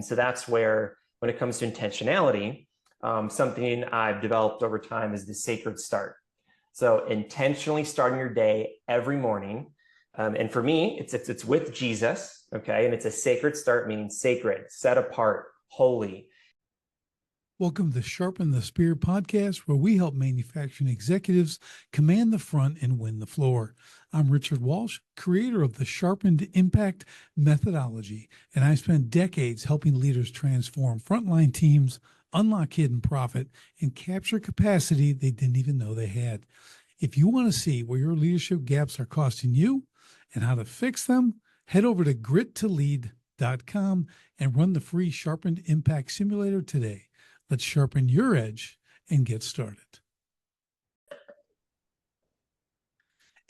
So that's where, when it comes to intentionality, something I've developed over time is the sacred start. So intentionally starting your day every morning. And for me, it's with Jesus, okay? And it's a sacred start, meaning sacred, set apart, holy. Welcome to the Sharpen the Spear podcast, where we help manufacturing executives command the front and win the floor. I'm Richard Walsh, creator of the Sharpened Impact methodology, and I spent decades helping leaders transform frontline teams, unlock hidden profit, and capture capacity they didn't even know they had. If you want to see where your leadership gaps are costing you and how to fix them, head over to grittolead.com and run the free Sharpened Impact Simulator today. Let's sharpen your edge and get started.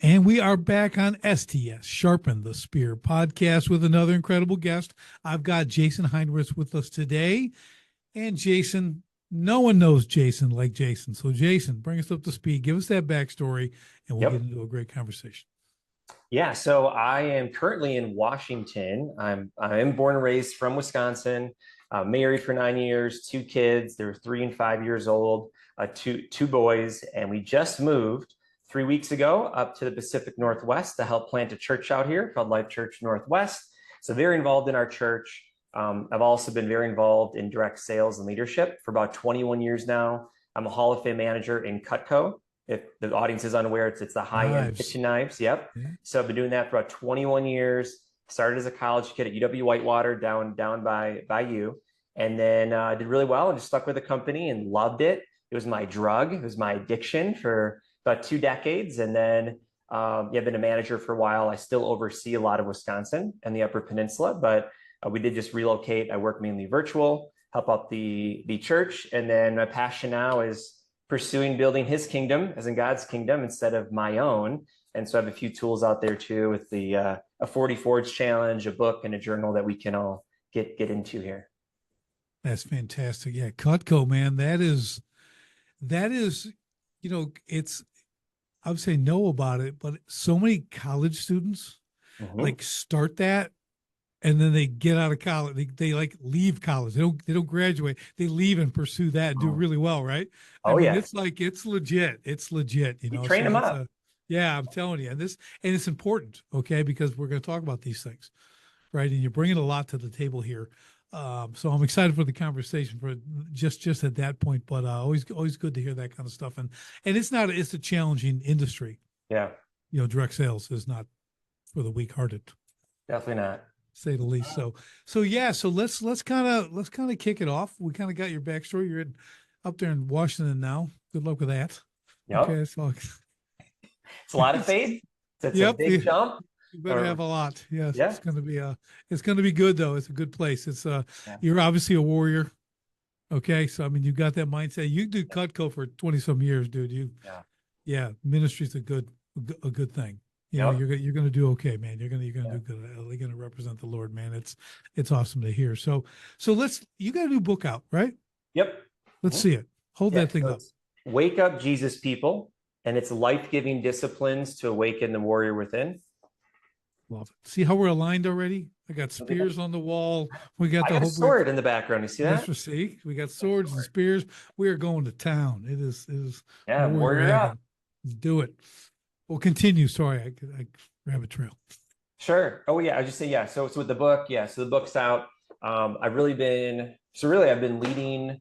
And we are back on STS, Sharpen the Spear podcast, with another incredible guest. I've got Jason Heinritz with us today. And Jason, no one knows Jason like Jason. So Jason, bring us up to speed. Give us that backstory, and we'll get into a great conversation. Yeah, so I am currently in Washington. I'm born and raised from Wisconsin. Married for 9 years, 2 kids. They're 3 and 5 years old, two boys, and we just moved 3 weeks ago up to the Pacific Northwest to help plant a church out here called Life Church Northwest. So very involved in our church. I've also been very involved in direct sales and leadership for about 21 years now. I'm a Hall of Fame manager in Cutco. If the audience is unaware, it's the high-end kitchen knives. Yep. Yeah. So I've been doing that for about 21 years. Started as a college kid at UW Whitewater down by you, and then did really well and just stuck with the company and loved it. It was my drug. It was my addiction for about 2 decades. And then I've been a manager for a while. I still oversee a lot of Wisconsin and the Upper Peninsula, but we did just relocate. I work mainly virtual, help out the church. And then my passion now is pursuing building his kingdom, as in God's kingdom, instead of my own. And so I have a few tools out there too, with the a 40 Forge challenge, a book, and a journal that we can all get into here. That's fantastic. Yeah, Cutco, man, that is, it's, I would say know about it, but so many college students like start that, and then they get out of college. They like leave college. They don't graduate. They leave and pursue that and do really well, right? I mean, it's like it's legit. It's legit. You train them up. Yeah, I'm telling you. And it's important, okay, because we're going to talk about these things, right? And you're bringing a lot to the table here. So I'm excited for the conversation for just at that point, but always good to hear that kind of stuff. And it's a challenging industry. Yeah. Direct sales is not for the weak-hearted. Definitely not. Say the least. So let's kind of kick it off. We kind of got your backstory. You're up there in Washington now. Good luck with that. Yep. Okay, so it's a lot of faith. It's a big jump. You better have a lot. Yes. Yeah. It's going to be good though. It's a good place. It's You're obviously a warrior. Okay. So, I mean, you got that mindset. You do Cutco for 20 some years, dude. Yeah. Ministry's a good thing. You're going to do okay, man. You're going to do good. You're going to represent the Lord, man. It's awesome to hear. So you got a new book out, right? Yep. Let's see it. Hold that thing up. Wake Up Jesus People, and it's life-giving disciplines to awaken the warrior within. Love it. See how we're aligned already? I got spears on the wall. We got the whole sword in the background. You see that? See, we got swords and spears. We are going to town. It is. Warrior up. Let's do it. We'll continue. Sorry, I grab a trail. Sure. Oh yeah, I just say So with the book, so the book's out. I've been leading.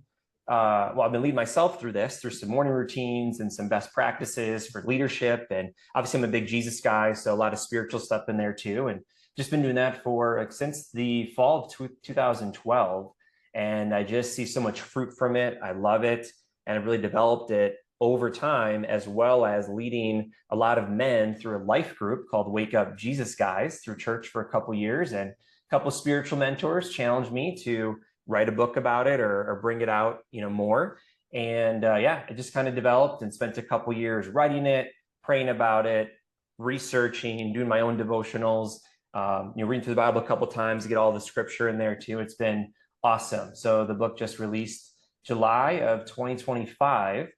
I've been leading myself through some morning routines and some best practices for leadership. And obviously I'm a big Jesus guy, so a lot of spiritual stuff in there too. And just been doing that for since the fall of 2012. And I just see so much fruit from it. I love it. And I've really developed it over time, as well as leading a lot of men through a life group called Wake Up Jesus Guys through church for a couple years. And a couple of spiritual mentors challenged me to write a book about it or bring it out, more. And it just kind of developed and spent a couple years writing it, praying about it, researching, doing my own devotionals, reading through the Bible a couple of times to get all the scripture in there too. It's been awesome. So the book just released July of 2025.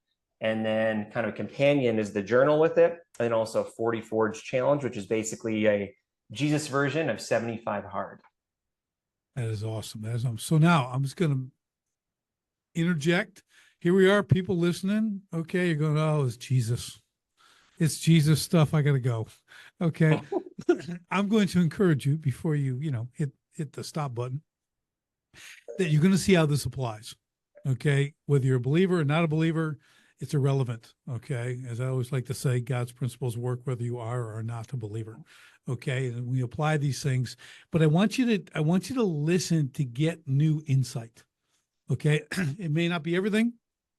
And then kind of a companion is the journal with it. And then also 40 Forge challenge, which is basically a Jesus version of 75 hard. That is awesome. That is awesome. So now I'm just going to interject. Here we are, people listening. Okay, you're going, oh, it's Jesus. It's Jesus stuff. I got to go. Okay. I'm going to encourage you before you hit the stop button, that you're going to see how this applies. Okay. Whether you're a believer or not a believer, it's irrelevant. Okay. As I always like to say, God's principles work whether you are or are not a believer. Okay. And we apply these things, but I want you to listen to get new insight. Okay. It may not be everything.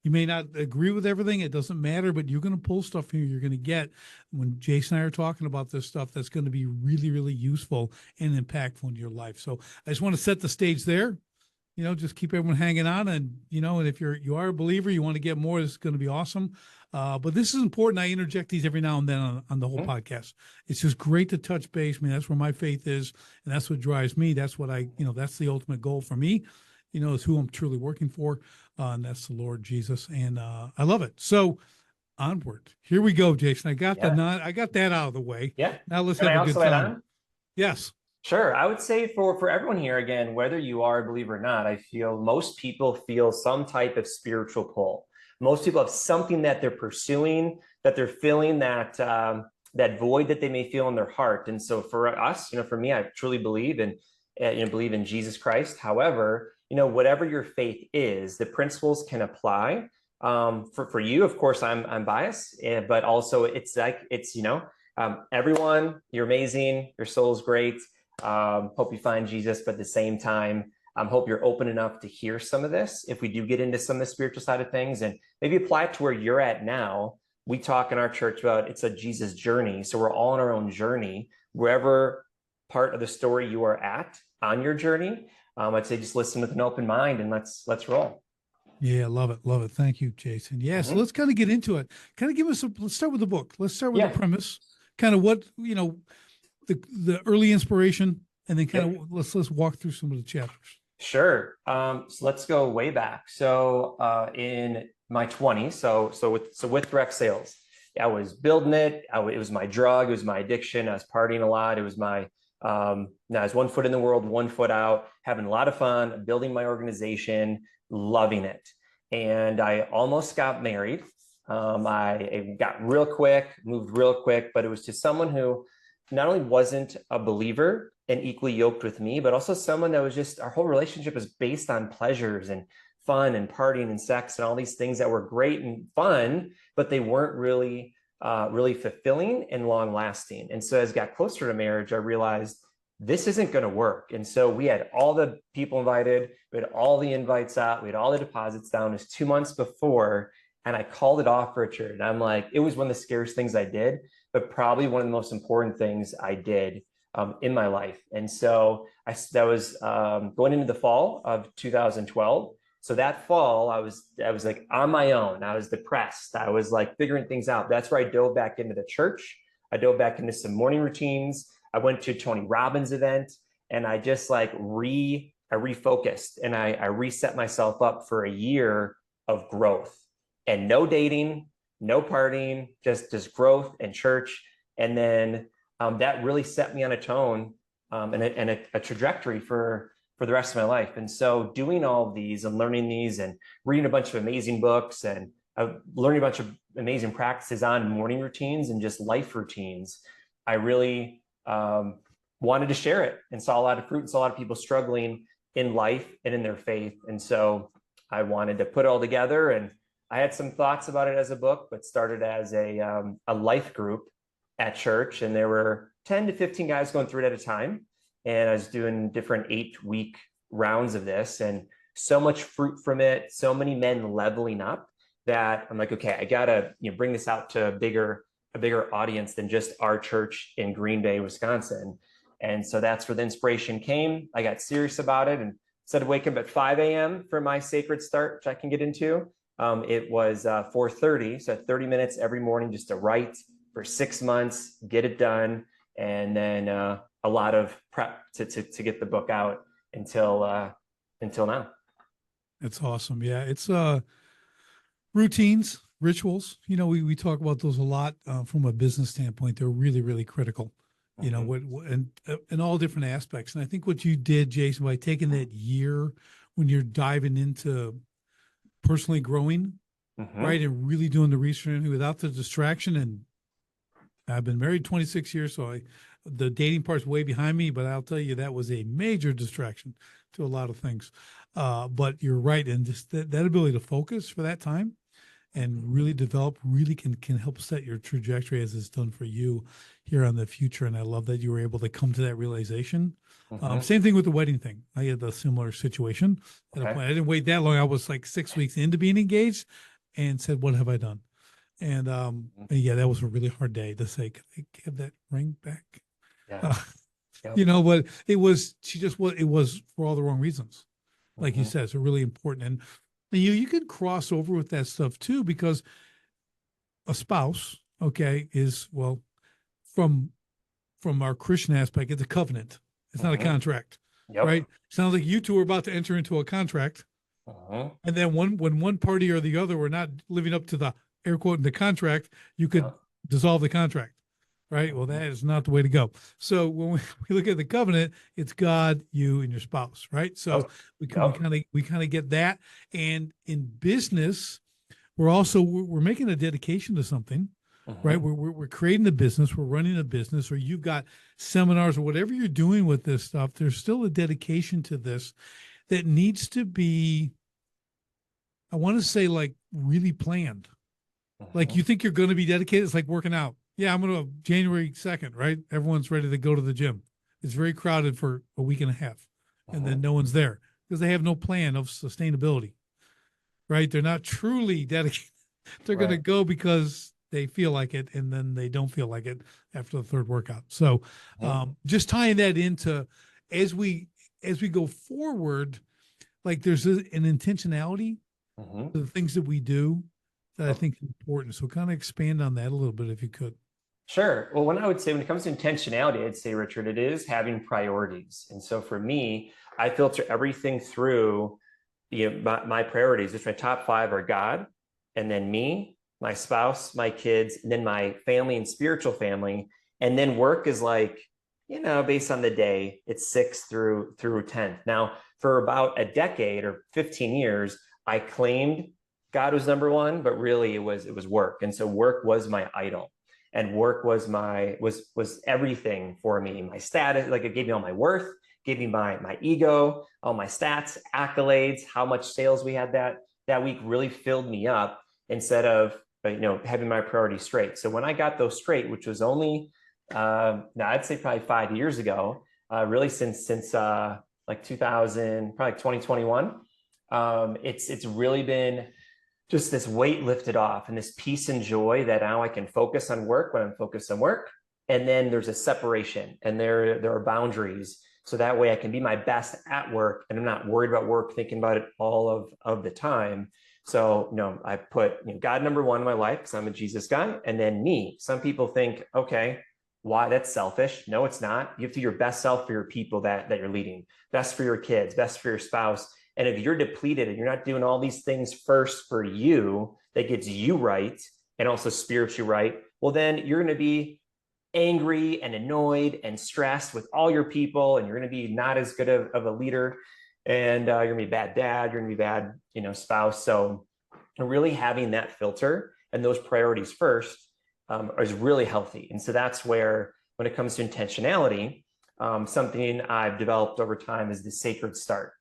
You may not agree with everything. It doesn't matter, but you're going to pull stuff here. You're going to get, when Jason and I are talking about this stuff, that's going to be really, really useful and impactful in your life. So I just want to set the stage there. Just keep everyone hanging on, and if you are a believer, you want to get more, this is going to be awesome. But this is important. I interject these every now and then on the whole podcast. It's just great to touch base. I mean, that's where my faith is, and that's what drives me. That's what that's the ultimate goal for me, is who I'm truly working for. And that's the Lord Jesus. And I love it. So onward. Here we go, Jason. I got that out of the way. Yeah. Now let's Can I have a good also add time. on? Yes. Sure. I would say for everyone here, again, whether you are a believer or not, I feel most people feel some type of spiritual pull. Most people have something that they're pursuing, that they're feeling, that void that they may feel in their heart. And so for us, for me, I truly believe in Jesus Christ. However, whatever your faith is, the principles can apply. For you, of course, I'm biased, but also it's everyone, you're amazing, your soul's great. Hope you find Jesus, but at the same time, hope you're open enough to hear some of this. If we do get into some of the spiritual side of things, and maybe apply it to where you're at now. We talk in our church about it's a Jesus journey. So we're all on our own journey, wherever part of the story you are at on your journey. I'd say just listen with an open mind, and let's roll. Yeah, love it. Love it. Thank you, Jason. Yeah. So let's kind of get into it. Kind of let's start with the book. Let's start with the premise, kind of what, the early inspiration, and then kind of let's walk through some of the chapters. Sure. So let's go way back. So in my 20s, so with direct sales, I was building it. It was my drug. It was my addiction. I was partying a lot. It was my now I was 1 foot in the world, 1 foot out, having a lot of fun, building my organization, loving it. And I almost got married. I got real quick, moved real quick, but it was to someone who not only wasn't a believer and equally yoked with me, but also someone that was just, our whole relationship was based on pleasures and fun and partying and sex and all these things that were great and fun, but they weren't really fulfilling and long lasting. And so as I got closer to marriage, I realized this isn't going to work. And so we had all the people invited, we had all the invites out, we had all the deposits down. It was 2 months before, and I called it off, Richard. And I'm like, it was one of the scariest things I did, but probably one of the most important things I did in my life. And so that was going into the fall of 2012. So that fall, I was like on my own. I was depressed. I was like figuring things out. That's where I dove back into the church. I dove back into some morning routines. I went to a Tony Robbins event, and I just like I refocused, and I reset myself up for a year of growth, and no dating, no partying, just growth and church. And then that really set me on a tone and a trajectory for the rest of my life. And so doing all of these and learning these and reading a bunch of amazing books and learning a bunch of amazing practices on morning routines and just life routines, I really wanted to share it, and saw a lot of fruit and saw a lot of people struggling in life and in their faith. And so I wanted to put it all together, and I had some thoughts about it as a book, but started as a life group at church. And there were 10 to 15 guys going through it at a time. And I was doing different 8-week rounds of this, and so much fruit from it, so many men leveling up, that I'm like, okay, I gotta bring this out to a bigger audience than just our church in Green Bay, Wisconsin. And so that's where the inspiration came. I got serious about it, and instead of waking up at 5 a.m. for my sacred start, which I can get into, it was 4:30. So 30 minutes every morning just to write for 6 months, get it done. And then a lot of prep to get the book out until now. That's awesome. Yeah. It's routines, rituals. We talk about those a lot from a business standpoint. They're really, really critical. you know, and in all different aspects. And I think what you did, Jason, by taking that year when you're diving into personally growing, right, and really doing the research without the distraction. And I've been married 26 years, so the dating part's way behind me, but I'll tell you that was a major distraction to a lot of things. But you're right, and just that ability to focus for that time and really develop really can help set your trajectory as it's done for you here on the future. And I love that you were able to come to that realization. Same thing with the wedding thing. I had a similar situation at a point. I didn't wait that long. I was like 6 weeks into being engaged and said, what have I done? And yeah, that was a really hard day to say, can I give that ring back? Yeah. You know, but it was for all the wrong reasons. Like you said, it's really important. And you could cross over with that stuff too, because a spouse, okay, is, well, from our Christian aspect, it's a covenant. It's not a contract, right? Sounds like you two are about to enter into a contract. And then when one party or the other were not living up to the air quote in the contract, you could dissolve the contract, right? Well, that is not the way to go. So when we look at the covenant, it's God, you, and your spouse, right? So we kind of get that. And in business, we're making a dedication to something, right? We're creating a business, we're running a business, or you've got seminars or whatever you're doing with this stuff. There's still a dedication to this that needs to be, I want to say, like, really planned. Like, you think you're going to be dedicated. It's like working out. Yeah, I'm going to January 2nd, right? Everyone's ready to go to the gym. It's very crowded for a week and a half. And then no one's there because they have no plan of sustainability, right? They're not truly dedicated. They're going to go because they feel like it, and then they don't feel like it after the third workout. So just tying that into, as we go forward, like, there's an intentionality to the things that we do that I think is important. So kind of expand on that a little bit, if you could. Sure. Well, when it comes to intentionality, I'd say, Richard, it is having priorities. And so for me, I filter everything through, my priorities, which my top 5 are God, and then me, my spouse, my kids, and then my family and spiritual family. And then work is like, based on the day, it's 6 through 10. Now, for about a decade or 15 years, I claimed God was number one, but really it was work. And so work was my idol, and work was was everything for me. My status, like, it gave me all my worth, gave me my ego, all my stats, accolades, how much sales we had that week really filled me up, instead of, having my priorities straight. So when I got those straight, which was only, now I'd say probably 5 years ago, really since like 2000, probably 2021, it's really been just this weight lifted off, and this peace and joy that now I can focus on work when I'm focused on work. And then there's a separation, and there are boundaries. So that way I can be my best at work, and I'm not worried about work, thinking about it all of the time. So, I put God number one in my life because I'm a Jesus guy, and then me. Some people think, okay, why? That's selfish. No, it's not. You have to be your best self for your people that you're leading, best for your kids, best for your spouse. And if you're depleted and you're not doing all these things first for you, that gets you right and also spiritually right, well, then you're going to be angry and annoyed and stressed with all your people, and you're going to be not as good of a leader, and you're going to be a bad dad, you're going to be bad, spouse. So really having that filter and those priorities first is really healthy. And so that's where, when it comes to intentionality, something I've developed over time is the sacred start.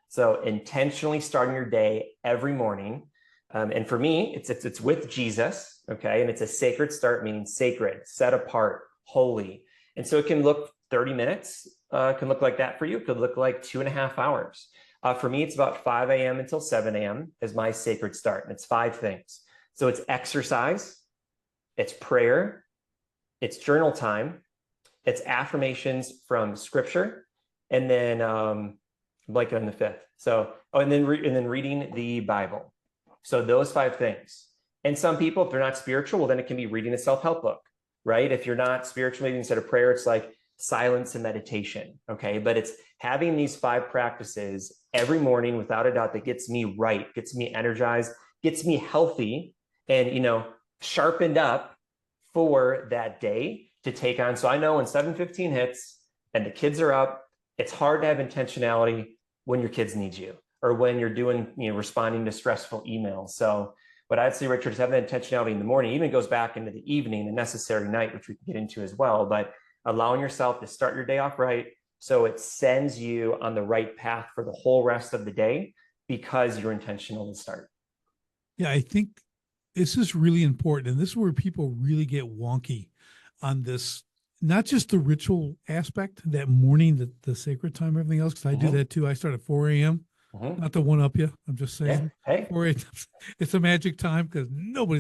So intentionally starting your day every morning. And for me, it's with Jesus, okay? And it's a sacred start, meaning sacred, set apart, holy. And so it can look 30 minutes, can look like that for you. It could look like 2.5 hours. For me, it's about 5 a.m. until 7 a.m. is my sacred start. And it's 5 things. So it's exercise, it's prayer, it's journal time, it's affirmations from scripture, and then I'm blanking on the 5th. So, and then reading the Bible. So those 5 things. And some people, if they're not spiritual, well, then it can be reading a self-help book, right? If you're not spiritual, maybe instead of prayer, it's like silence and meditation, okay? But it's having these 5 practices every morning, without a doubt, that gets me right, gets me energized, gets me healthy, and, sharpened up for that day. to take on. So I know when 7:15 hits and the kids are up, it's hard to have intentionality when your kids need you or when you're doing, responding to stressful emails. So, but I'd say, Richard, is having intentionality in the morning, even goes back into the evening, the necessary night, which we can get into as well. But allowing yourself to start your day off right, so it sends you on the right path for the whole rest of the day because you're intentional to start. Yeah, I think this is really important. And this is where people really get wonky on this, not just the ritual aspect, that morning, the sacred time, everything else, because I do that too. I start at 4 a.m. Not to one up you. I'm just saying. Yeah. Hey. 4 a.m. It's a magic time because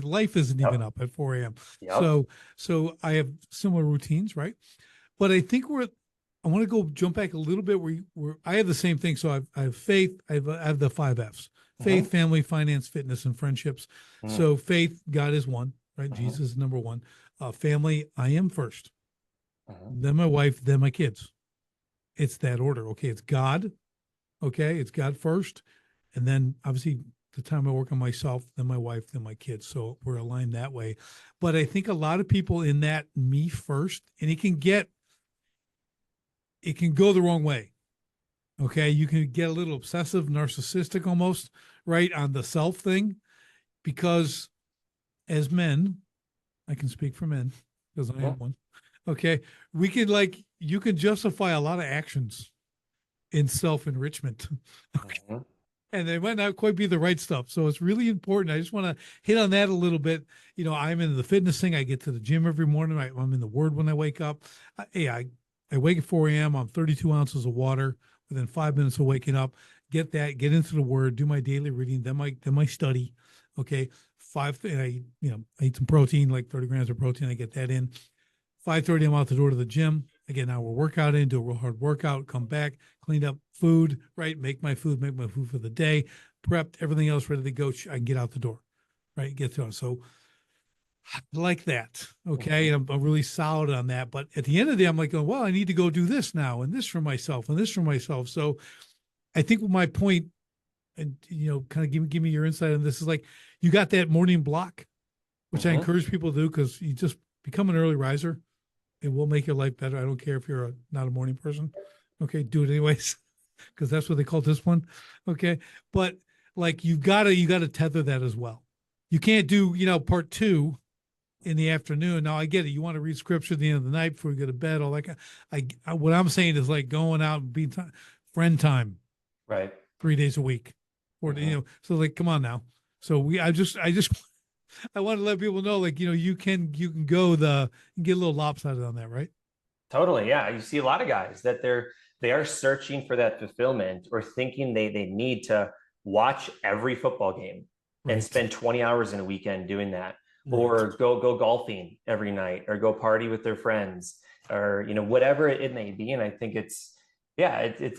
life isn't even up at 4 a.m. Yep. So I have similar routines, right? But I think I want to jump back a little bit where I have the same thing. So I have faith. I have the 5 F's: faith, family, finance, fitness, and friendships. So faith, God is one, right? Jesus is number one. Family, I am first. Then my wife, then my kids. It's that order. Okay, it's God. Okay, it's God first. And then obviously the time I work on myself, then my wife, then my kids. So we're aligned that way. But I think a lot of people in that me first, and it can go the wrong way. Okay, you can get a little obsessive, narcissistic almost, right, on the self thing, because as men, I can speak for men because I am one. Okay, we can you can justify a lot of actions in self-enrichment. Okay. And they might not quite be the right stuff. So it's really important. I just want to hit on that a little bit. I'm in the fitness thing. I get to the gym every morning. I'm in the Word when I wake up. I wake at 4 a.m. I'm 32 ounces of water within 5 minutes of waking up. Get into the Word, do my daily reading, then my study. Okay. I eat some protein, like 30 grams of protein. I get that in. 5:30, I'm out the door to the gym. I get an hour workout in, do a real hard workout, come back, clean up food, right? Make my food for the day, prepped, everything else ready to go. I can get out the door, right? Get to it. So I like that. Okay. And I'm really solid on that. But at the end of the day, I'm like, oh, well, I need to go do this now and this for myself and this for myself. So I think my point, and, kind of give me your insight on this, is like, you got that morning block, which I encourage people to do, because you just become an early riser. It will make your life better. I don't care if you're not a morning person. Okay, do it anyways, because that's what they call this one. Okay, but you gotta tether that as well. You can't do part 2 in the afternoon. Now I get it. You want to read scripture at the end of the night before you go to bed. All that. What I'm saying is going out and being friend time, right? 3 days a week, or So come on now. So I want to let people know, you can go get a little lopsided on that, right? Totally. Yeah. You see a lot of guys that they are searching for that fulfillment, or thinking they need to watch every football game and spend 20 hours in a weekend doing that, or go golfing every night, or go party with their friends, or, whatever it may be. And I think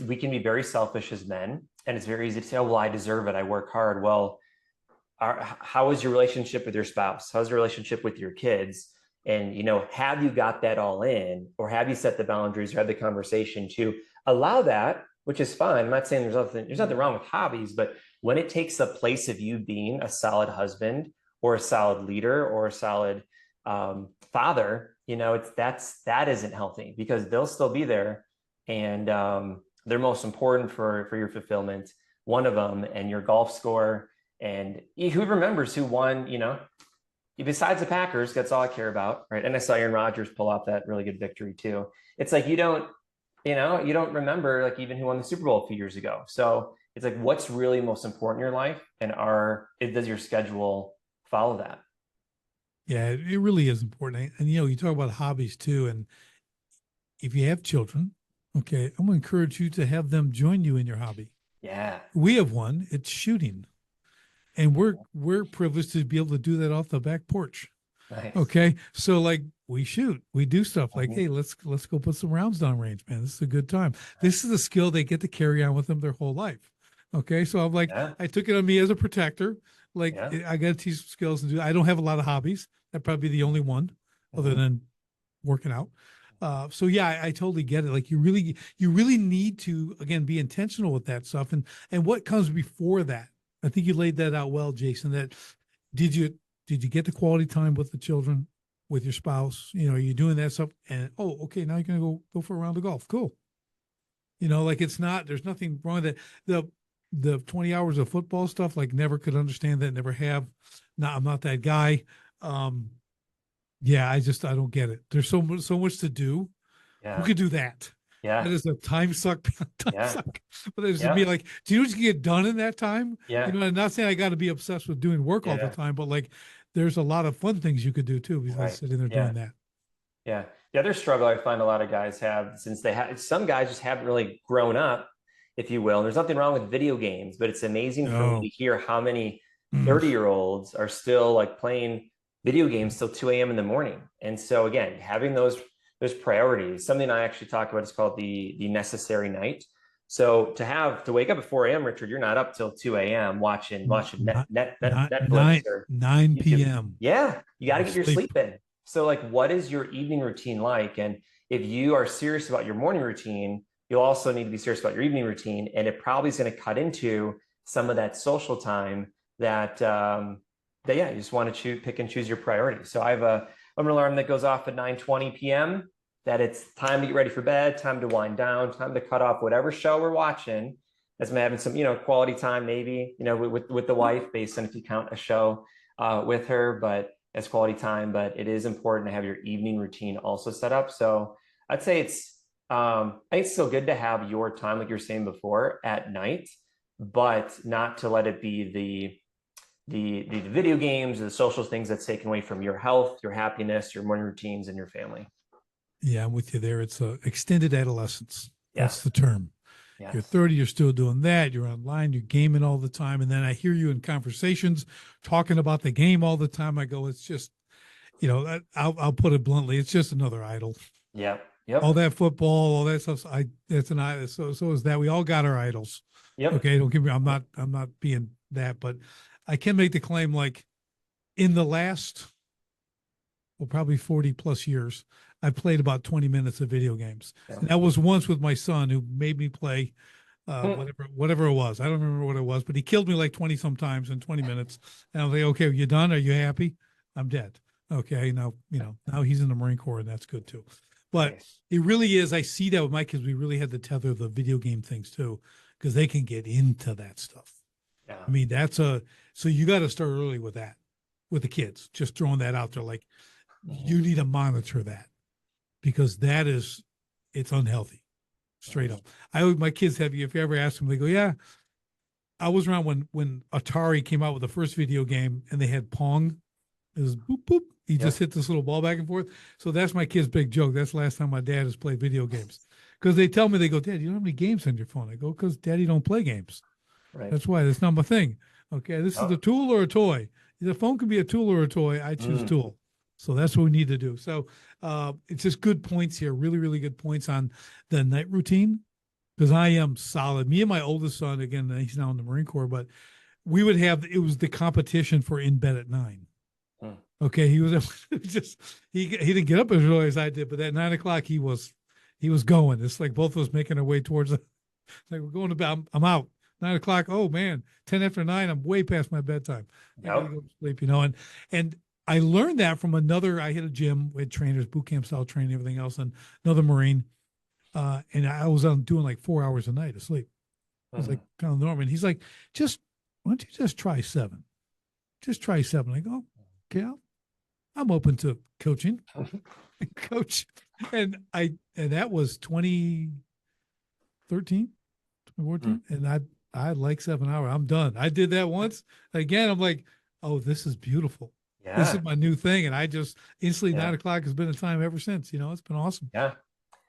we can be very selfish as men, and it's very easy to say, oh, well, I deserve it. I work hard. Well, how is your relationship with your spouse? How's your relationship with your kids? And, have you got that all in, or have you set the boundaries or had the conversation to allow that, which is fine. I'm not saying there's nothing wrong with hobbies, but when it takes the place of you being a solid husband or a solid leader or a solid father, that isn't healthy, because they'll still be there, and they're most important for your fulfillment, one of them, and your golf score. And who remembers who won, besides the Packers, that's all I care about, right? And I saw Aaron Rodgers pull off that really good victory too. It's like, you don't remember even who won the Super Bowl a few years ago. So it's like, what's really most important in your life, and does your schedule follow that? Yeah, it really is important. And, you talk about hobbies too. And if you have children, okay, I'm going to encourage you to have them join you in your hobby. Yeah. We have one, it's shooting. And we're privileged to be able to do that off the back porch. Nice. Okay. So we shoot, we do stuff hey, let's go put some rounds down range, man. This is a good time. This is a skill they get to carry on with them their whole life. Okay. So I'm I took it on me as a protector. I got to teach skills and do. I don't have a lot of hobbies. That'd probably be the only one other than working out. So yeah, I totally get it. You really need to, again, be intentional with that stuff. And what comes before that? I think you laid that out well, Jason. That did you get the quality time with the children? with your spouse, you're doing that stuff and, oh, okay, now you're going to go for a round of golf. Cool. Like there's nothing wrong with that. The 20 hours of football stuff, like never could understand that, never have. No, I'm not that guy. Yeah, I don't get it. There's so much to do. Who Yeah. could do that? Yeah. That is a time suck, time Yeah. suck. But it's just Yeah. me like, do you know what you can get done in that time? Yeah. I'm not saying I got to be obsessed with doing work all the Yeah. time, but like there's a lot of fun things you could do too besides Right. sitting there Yeah. doing that. Yeah. The other struggle I find a lot of guys have, since some guys just haven't really grown up, if you will. And there's nothing wrong with video games, but it's amazing for me Oh, to hear how many mm, 30-year-olds are still like playing video games till 2 a.m. in the morning. And so again, having those priorities, something I actually talk about is called the necessary night. So to wake up at 4 a.m., Richard, you're not up till 2 a.m. watching Netflix or 9 YouTube. p.m. Yeah, you got to get your Sleep. sleep in. So like, what is your evening routine like? And if you are serious about your morning routine, you'll also need to be serious about your evening routine. And it probably is going to cut into some of that social time that yeah, you just want to pick and choose your priorities. So I have an alarm that goes off at 9:20 p.m. that it's time to get ready for bed, time to wind down, time to cut off whatever show we're watching. As I'm having some, quality time, maybe, with the wife, based on if you count a show with her, but as quality time. But it is important to have your evening routine also set up. So I'd say I think it's still good to have your time, like you were saying before, at night, but not to let it be the video games, the social things that's taken away from your health, your happiness, your morning routines, and your family. Yeah, I'm with you there. It's extended adolescence. That's Yes. the term. Yes. You're 30, you're still doing that. You're online, you're gaming all the time. And then I hear you in conversations talking about the game all the time. I go, it's just, I'll put it bluntly, it's just another idol. Yeah. Yep. All that football, all that stuff. That's an idol. So is that. We all got our idols. Yep. Okay. Don't give me, I'm not being that, but I can make the claim like in the last, well, probably 40 plus years, I played about 20 minutes of video games. Yeah. And that was once with my son who made me play whatever it was. I don't remember what it was, but he killed me like 20 sometimes in 20 minutes. And I was like, okay, you done? Are you happy? I'm dead. Okay. Now, now he's in the Marine Corps and that's good too. But Nice. it really is. I see that with my kids. We really had to tether the video game things too, because they can get into that stuff. Yeah. I mean, so you got to start early with that, with the kids, just throwing that out there. Like you need to monitor that because it's unhealthy, straight up. My kids if you ever ask them, they go, yeah, I was around when Atari came out with the first video game and they had Pong. It was boop, boop. You just hit this little ball back and forth. So that's my kid's big joke. That's the last time my dad has played video games. Because they tell me, they go, Dad, you don't have any games on your phone. I go, because Daddy don't play games. Right. That's why. That's not my thing. Okay, this is a tool or a toy. The phone can be a tool or a toy. I choose tool. So that's what we need to do. So it's just good points here. Really, really good points on the night routine. Because I am solid. Me and my oldest son, again, he's now in the Marine Corps, but it was the competition for in bed at 9. Okay, he was just he didn't get up as early as I did, but at 9 o'clock he was going. It's like both of us making our way towards like we're going to bed. I'm out. 9 o'clock. Oh man, 10 after 9. I'm way past my bedtime. I gotta go to sleep. And I learned that from I hit a gym with trainers, boot camp style training, everything else, and another Marine. And I was doing like 4 hours a night of sleep. I was like kind of normal. And he's like, why don't you just try 7? Just try 7. I go, okay, I'm open to coaching. Coach. And that was 2013, 2014. And I like 7 hours. I'm done. I did that once. Again, I'm like, oh, this is beautiful. Yeah. This is my new thing. And I just instantly 9 o'clock has been the time ever since. It's been awesome. Yeah.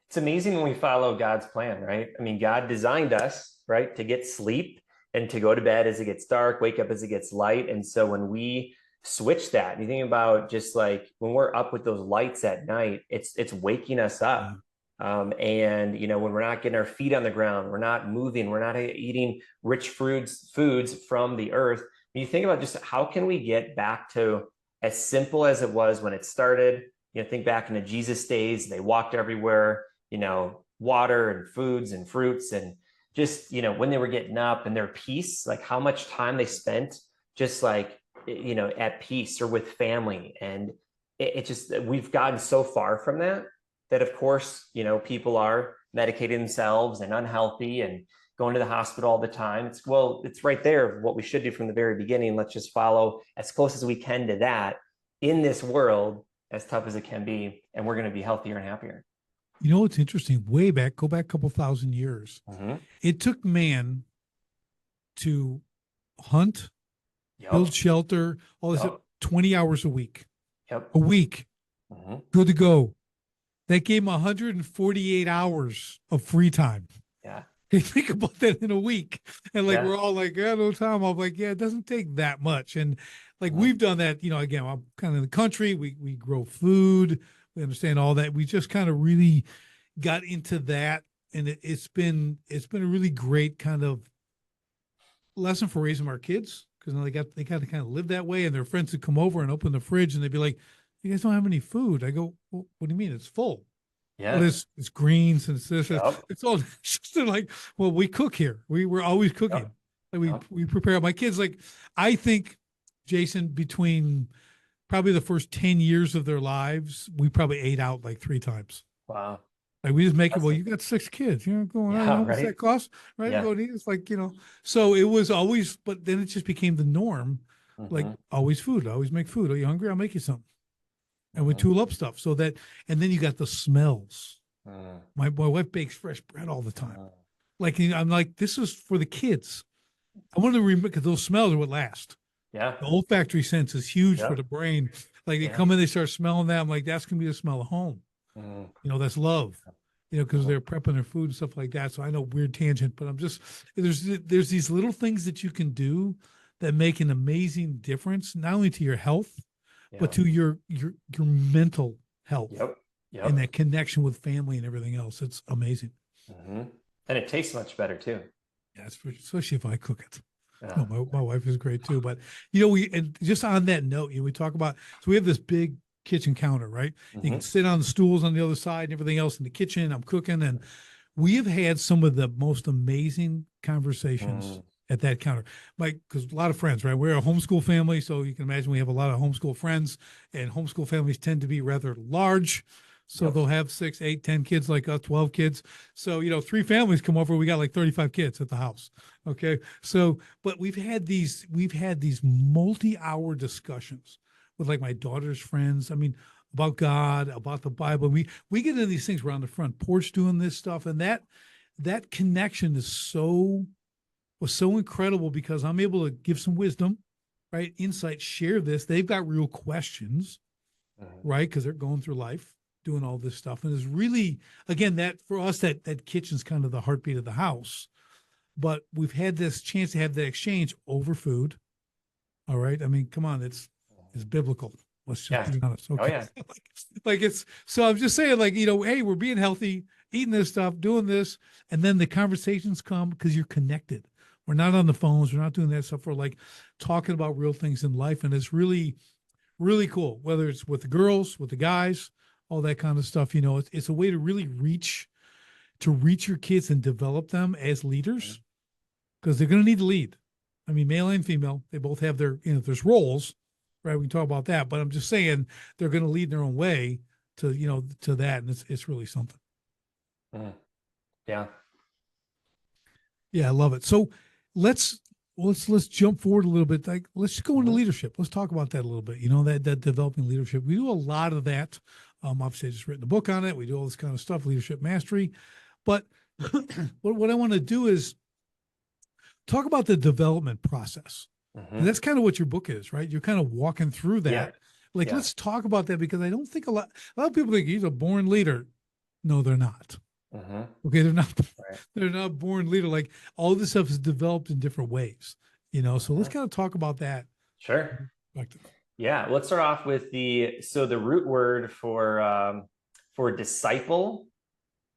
It's amazing when we follow God's plan, right? I mean, God designed us, right, to get sleep and to go to bed as it gets dark, wake up as it gets light. And so when we switch that, you think about just like when we're up with those lights at night, it's waking us up. And when we're not getting our feet on the ground, we're not moving, we're not eating rich foods from the earth. When you think about just how can we get back to as simple as it was when it started, think back into Jesus days, they walked everywhere, water and foods and fruits, and just, when they were getting up and their peace, like how much time they spent just like, at peace or with family. And it just, we've gotten so far from that, that of course, people are medicating themselves and unhealthy and going to the hospital all the time. It's right there what we should do from the very beginning. Let's just follow as close as we can to that in this world, as tough as it can be, and we're going to be healthier and happier. You know what's interesting? Way back, go back a couple thousand years. Mm-hmm. It took man to hunt, build Yep. shelter, all this, Yep. 20 hours a week. Yep. A week. Mm-hmm. Good to go. That gave him 148 hours of free time. Yeah. You think about that in a week. And like, Yeah. we're all like, yeah, no time. I'm like, yeah, it doesn't take that much. And like, Mm-hmm. we've done that, again, I'm kind of in the country. We grow food. We understand all that. We just kind of really got into that. And it's been a really great kind of lesson for raising our kids. Cause now they got to kind of live that way. And their friends would come over and open the fridge and they'd be like, you guys don't have any food. I go, well, what do you mean? It's full. Yeah. Well, it's greens and it's this. Yep. It's all just like, well, we cook here. We're always cooking. Yep. Like we prepare. My kids, like, I think, Jason, between probably the first 10 years of their lives, we probably ate out like 3 times. Wow. Like we just make it. That's Well, you got 6 kids. You're going, Yeah, what's right. that cost? Right? Yeah. Go eat. It's like, so it was always, but then it just became the norm. Like Mm-hmm. always food. Always make food. Are you hungry? I'll make you something. And we Mm-hmm. tool up stuff so that, and then you got the smells. Mm-hmm. My wife bakes fresh bread all the time. Like, I'm like, this is for the kids. I want to remember, because those smells are what last. Yeah. The olfactory sense is huge Yeah. for the brain. Like they Yeah. come in, they start smelling that. I'm like, that's going to be the smell of home. Mm-hmm. That's love, because Mhm. they're prepping their food and stuff like that. So I know, weird tangent, but I'm just, there's these little things that you can do that make an amazing difference, not only to your health, but to your mental health. Yep. Yep. And that connection with family and everything else. It's amazing. Mm-hmm. And it tastes much better too. Yeah, especially if I cook it. Yeah. No, my wife is great too. But and just on that note, we talk about, so we have this big kitchen counter, right? You Mm-hmm. can sit on the stools on the other side and everything else in the kitchen. I'm cooking, and we have had some of the most amazing conversations at that counter. Because a lot of friends, right? We're a homeschool family, so you can imagine we have a lot of homeschool friends, and homeschool families tend to be rather large. So Yep. they'll have 6, 8, 10 kids like us, 12 kids. So, 3 families come over, we got like 35 kids at the house. Okay. So, but we've had these multi-hour discussions with like my daughter's friends. I mean, about God, about the Bible. We get into these things. We're on the front porch doing this stuff. And that connection was so incredible, because I'm able to give some wisdom, right? Insight, share this. They've got real questions, Mm-hmm. right? Because they're going through life doing all this stuff. And it's really, again, that for us, that kitchen's kind of the heartbeat of the house. But we've had this chance to have that exchange over food. All right. I mean, come on, it's biblical. Let's just be honest. Okay. Oh, yeah. like it's, so I'm just saying, like, hey, we're being healthy, eating this stuff, doing this. And then the conversations come because you're connected. We're not on the phones. We're not doing that stuff. We're like talking about real things in life. And it's really, really cool, whether it's with the girls, with the guys, all that kind of stuff. It's a way to really reach your kids and develop them as leaders, because they're going to need to lead. I mean, male and female, they both have their, there's roles, right? We can talk about that, but I'm just saying they're going to lead in their own way to that. And it's really something. Mm. Yeah. Yeah. I love it. So let's jump forward a little bit. Like, let's go into leadership. Let's talk about that a little bit. That developing leadership. We do a lot of that. Obviously I just written a book on it. We do all this kind of stuff, leadership mastery. But what I want to do is talk about the development process. Mm-hmm. And that's kind of what your book is, right? You're kind of walking through that. Yeah. Like, Yeah. let's talk about that, because I don't think a lot of people think he's a born leader. No, they're not. Mm-hmm. Okay. They're not, Right. they're not born leader. Like, all this stuff is developed in different ways, so let's kind of talk about that. Sure. Yeah. Let's start off with the root word for disciple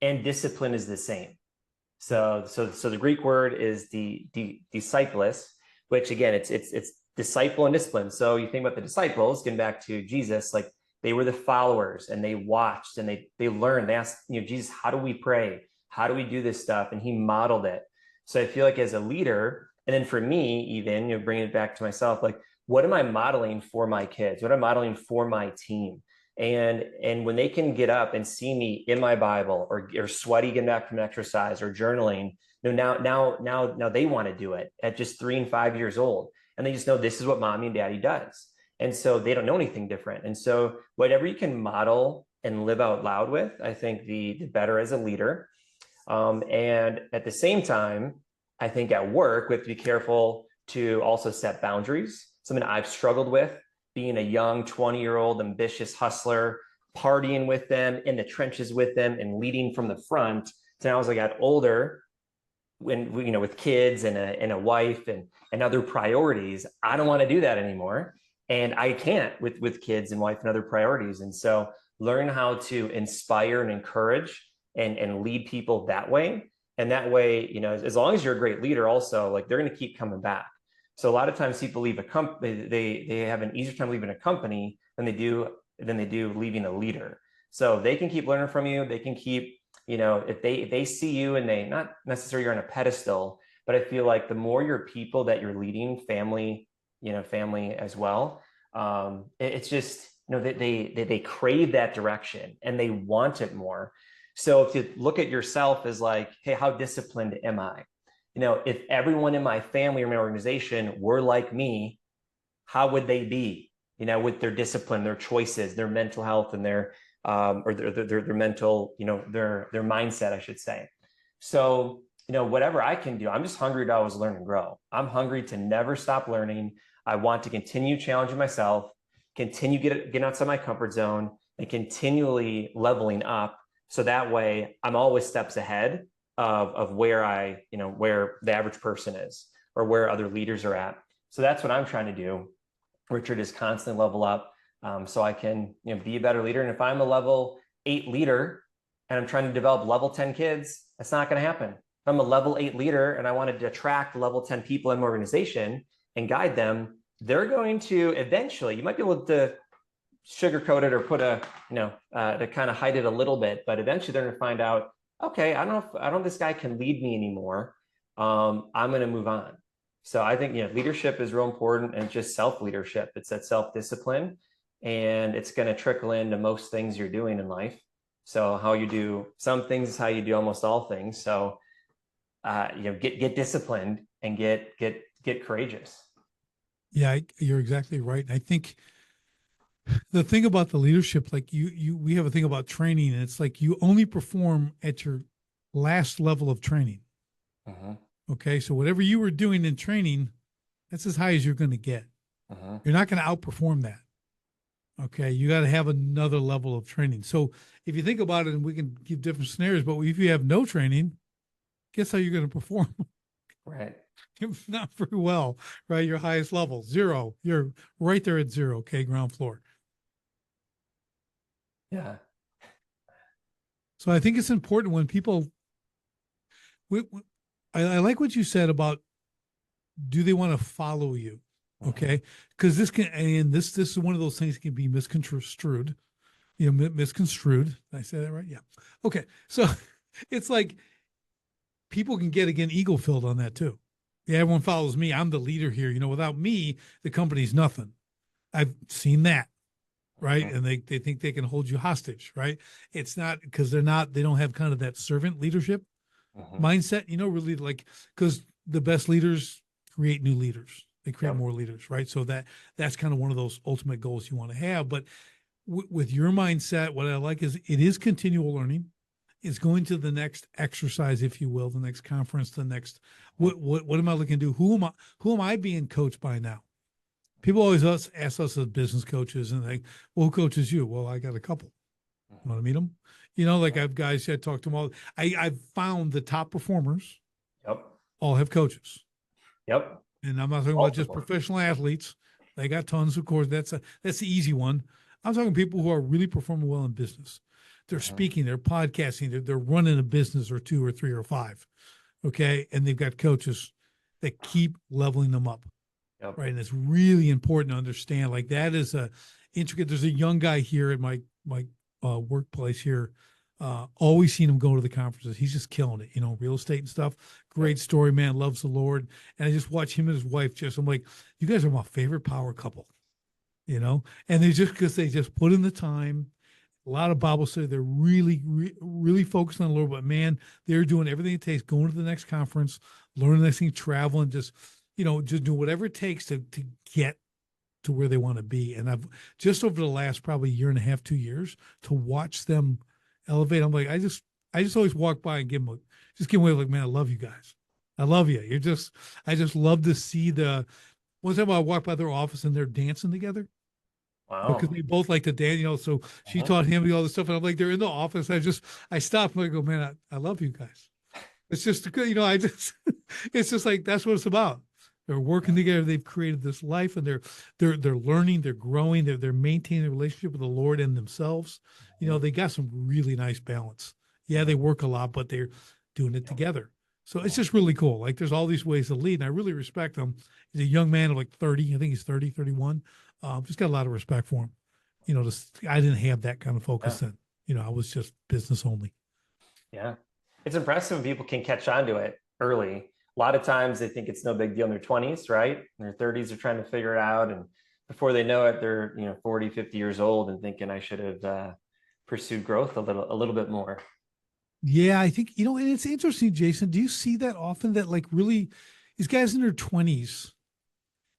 and discipline is the same. So the Greek word is the disciples, which again, it's disciple and discipline. So you think about the disciples, getting back to Jesus, like they were the followers and they watched and they learned. They asked, Jesus, how do we pray? How do we do this stuff? And he modeled it. So I feel like as a leader, and then for me, even, bringing it back to myself, like, what am I modeling for my kids? What am I modeling for my team? And when they can get up and see me in my Bible or sweaty getting back from exercise or journaling, now they want to do it at just 3 and 5 years old. And they just know this is what mommy and daddy does. And so they don't know anything different. And so whatever you can model and live out loud with, I think the better as a leader. And at the same time, I think at work, we have to be careful to also set boundaries. Something I've struggled with, being a young 20-year-old ambitious hustler, partying with them, in the trenches with them, and leading from the front. So now as I got older, when with kids and a wife and other priorities, I don't want to do that anymore. And I can't with kids and wife and other priorities. And so learn how to inspire and encourage and lead people that way. And that way, as long as you're a great leader, also, like, they're going to keep coming back. So a lot of times people leave a company, they have an easier time leaving a company than they do leaving a leader. So they can keep learning from you. They can keep, if they see you and they not necessarily you're on a pedestal, but I feel like the more your people that you're leading, family as well, it's just, they crave that direction and they want it more. So if you look at yourself as like, hey, how disciplined am I? If everyone in my family or my organization were like me, how would they be, with their discipline, their choices, their mental health, and their mental, their mindset, I should say. So, whatever I can do, I'm just hungry to always learn and grow. I'm hungry to never stop learning. I want to continue challenging myself, continue getting outside my comfort zone, and continually leveling up. So that way I'm always steps ahead of where where the average person is or where other leaders are at. So that's what I'm trying to do, Richard, is constantly level up, so I can be a better leader. And if I'm a level 8 leader and I'm trying to develop level 10 kids, that's not going to happen. If I'm a level 8 leader and I want to attract level 10 people in my organization and guide them, they're going to eventually, you might be able to sugarcoat it or put to kind of hide it a little bit, but eventually they're going to find out, okay, I don't know if this guy can lead me anymore. I'm going to move on. So I think, leadership is real important, and just self-leadership. It's that self-discipline, and it's going to trickle into most things you're doing in life. So how you do some things is how you do almost all things. So, get disciplined and get courageous. Yeah, you're exactly right. I think the thing about the leadership, like we have a thing about training, and it's like you only perform at your last level of training. Uh-huh. Okay. So whatever you were doing in training, that's as high as you're going to get. Uh-huh. You're not going to outperform that. Okay. You got to have another level of training. So if you think about it, and we can give different scenarios, but if you have no training, guess how you're going to perform? Right. Not very well, right? Your highest level, 0. You're right there at 0. Okay. Ground floor. Yeah. So I think it's important when people, I like what you said about, do they want to follow you? Okay. Because this is one of those things that can be misconstrued, misconstrued. Did I say that right? Yeah. Okay. So it's like people can get, again, ego filled on that too. Yeah. Everyone follows me. I'm the leader here. Without me, the company's nothing. I've seen that. Right. And they think they can hold you hostage. Right. It's not, because they don't have kind of that servant leadership mindset, really, like, because the best leaders create new leaders. They create more leaders. Right. So that's kind of one of those ultimate goals you want to have. But with your mindset, what I like is it is continual learning. It's going to the next exercise, if you will, the next conference, the next, what am I looking to do? Who am I being coached by now? People always ask us as business coaches, and they, well, who coaches you? Well, I got a couple. You want to meet them? Like I've guys that talk to them all. I've found the top performers all have coaches. Yep. And I'm not talking about just professional athletes. They got tons, of course. That's the easy one. I'm talking people who are really performing well in business. They're speaking, they're podcasting, they're running a business or 2 or 3 or 5. Okay. And they've got coaches that keep leveling them up. Yep. Right. And it's really important to understand, like, that is a intricate. There's a young guy here at my workplace here. Always seen him go to the conferences. He's just killing it, real estate and stuff. Great story, man. Loves the Lord. And I just watch him and his wife. I'm like, you guys are my favorite power couple. and they just, because they just put in the time. A lot of Bible study. They're really, really focused on the Lord, but man, they're doing everything it takes, going to the next conference, learning the next thing, traveling, just do whatever it takes to get to where they want to be. And I've just over the last probably year and a half, 2 years, to watch them elevate. I'm like, I just always walk by and give them away like, man, I love you guys. I love you. I just love to see one time I walked by their office and they're dancing together because Wow. they both like to dance. So she Uh-huh. taught him all this stuff. And I'm like, they're in the office. I stopped and I go, man, I love you guys. It's just good. It's just like, that's what it's about. They're working together. They've created this life, and they're learning, they're growing, they're maintaining a relationship with the Lord and themselves. Mhm. They got some really nice balance. Yeah, they work a lot, but they're doing it together. So it's just really cool. Like, there's all these ways to lead, and I really respect him. He's a young man of like 30. I think he's 30, 31. Just got a lot of respect for him. I didn't have that kind of focus Yeah. then. I was just business only. Yeah. It's impressive when people can catch on to it early. A lot of times they think it's no big deal in their 20s, right? In their 30s, they're trying to figure it out. And before they know it, they're, 40, 50 years old and thinking I should have pursued growth a little bit more. Yeah, I think, and it's interesting, Jason. Do you see that often, that like really these guys in their 20s,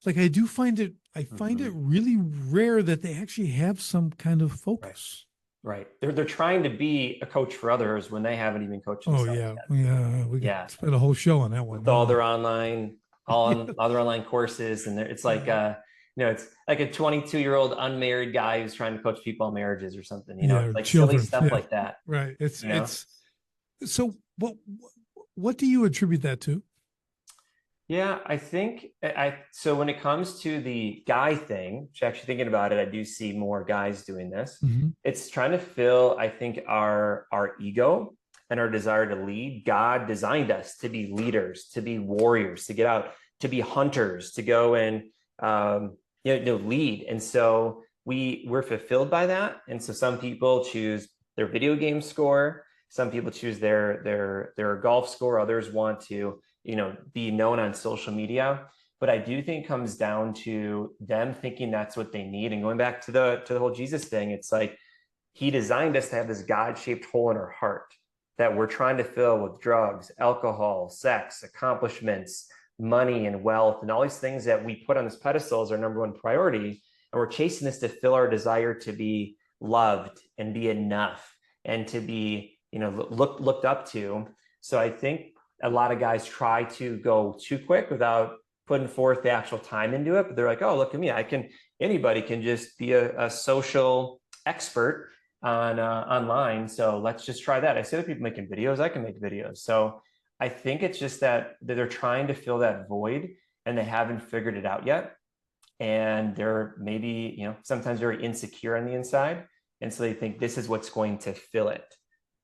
like I find it Mhm. really rare that they actually have some kind of Right. focus. Right. They're trying to be a coach for others when they haven't even coached Oh themselves yeah. yet. Yeah. We could Yeah. spend a whole show on that one. With all Yeah. their online, Yeah. all their online courses. And it's like, Yeah. it's like a 22-year-old unmarried guy who's trying to coach people on marriages or something, Yeah. it's like silly Children. stuff Yeah. like that, Right. It's, you know? it's, so what do you attribute that to? Yeah, I think so when it comes to the guy thing, which actually thinking about it, I do see more guys doing this. Hmm. It's trying to fill, I think, our ego and our desire to lead. God designed us to be leaders, to be warriors, to get out, to be hunters, to go and lead. And so we're fulfilled by that. And so some people choose their video game score, some people choose their golf score, others want to be known on social media. But I do think it comes down to them thinking that's what they need. And going back to the whole Jesus thing, it's like he designed us to have this God-shaped hole in our heart that we're trying to fill with drugs, alcohol, sex, accomplishments, money, and wealth, and all these things that we put on this pedestal as our number one priority. And we're chasing this to fill our desire to be loved and be enough and to be, looked up to. So I think a lot of guys try to go too quick without putting forth the actual time into it. But they're like, oh, look at me. Anybody can just be a social expert on online. So let's just try that. I see other people making videos. I can make videos. So I think it's just that they're trying to fill that void and they haven't figured it out yet. And they're maybe, sometimes very insecure on the inside. And so they think this is what's going to fill it.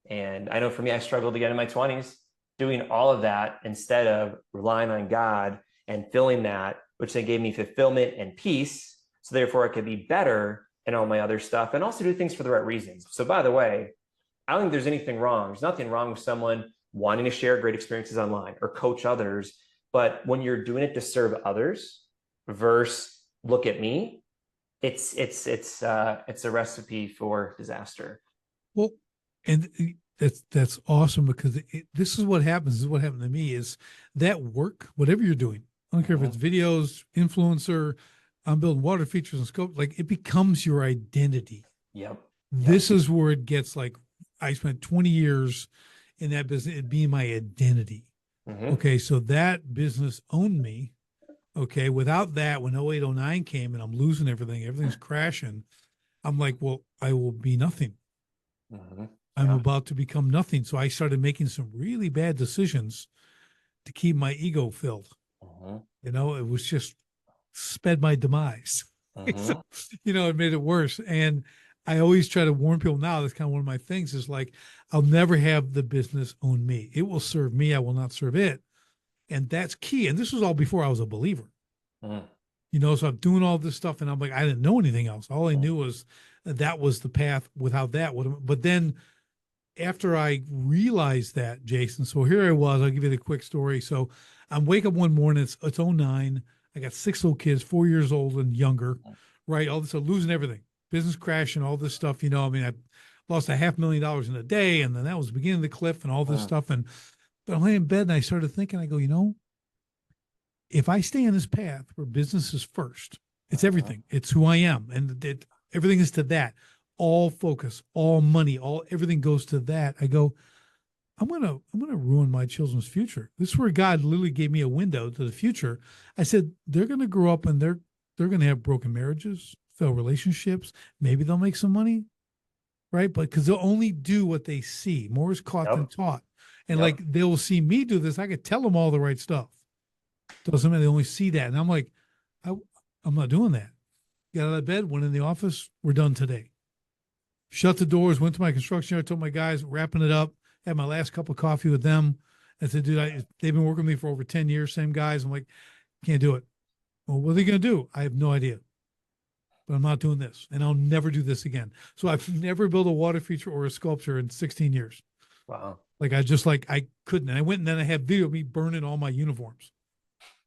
And I know for me, I struggled again in my 20s doing all of that instead of relying on God and filling that, which then gave me fulfillment and peace. So therefore, I could be better in all my other stuff and also do things for the right reasons. So by the way, I don't think there's anything wrong. There's nothing wrong with someone wanting to share great experiences online or coach others. But when you're doing it to serve others versus look at me, it's a recipe for disaster. Well, and that's awesome, because this is what happens. This is what happened to me, is that work, whatever you're doing. I don't care if it's videos, influencer, I'm building water features and scope, like it becomes your identity. Yep. This is where it gets like, I spent 20 years in that business, it being my identity. Mm-hmm. Okay. So that business owned me. Okay. Without that, when 0809 came and I'm losing everything's crashing, I'm like, well, I will be nothing. Mm-hmm. I'm about to become nothing. So I started making some really bad decisions to keep my ego filled. Mm-hmm. It was just sped my demise. Mm-hmm. So, it made it worse. And I always try to warn people now. That's kind of one of my things, is like, I'll never have the business own me. It will serve me. I will not serve it. And that's key. And this was all before I was a believer. Mm-hmm. So I'm doing all this stuff and I'm like, I didn't know anything else. All I knew was that was the path. Without that, but then after I realized that, Jason, so here I was, I'll give you the quick story. So I'm wake up one morning, it's 09. I got 6 little kids, 4 years old and younger, right? All this, losing everything, business crash and all this stuff. I mean, I lost $500,000 in a day, and then that was the beginning of the cliff and all this stuff. But I'm laying in bed and I started thinking, I go, if I stay on this path where business is first, it's everything. It's who I am, and everything is to that. All focus, all money, everything goes to that. I go, I'm gonna ruin my children's future. This is where God literally gave me a window to the future. I said they're gonna grow up and they're gonna have broken marriages, failed relationships. Maybe they'll make some money, right? But because they'll only do what they see. More is caught than taught. And like they will see me do this, I could tell them all the right stuff. Doesn't mean they only see that. And I'm like, I'm not doing that. Got out of bed, went in the office. We're done today. Shut the doors, went to my construction yard, told my guys, wrapping it up, had my last cup of coffee with them. I said, dude, they've been working with me for over 10 years, same guys. I'm like, can't do it. Well, what are they going to do? I have no idea. But I'm not doing this, and I'll never do this again. So I've never built a water feature or a sculpture in 16 years. Wow. Like I couldn't. And I went and then I had video of me burning all my uniforms.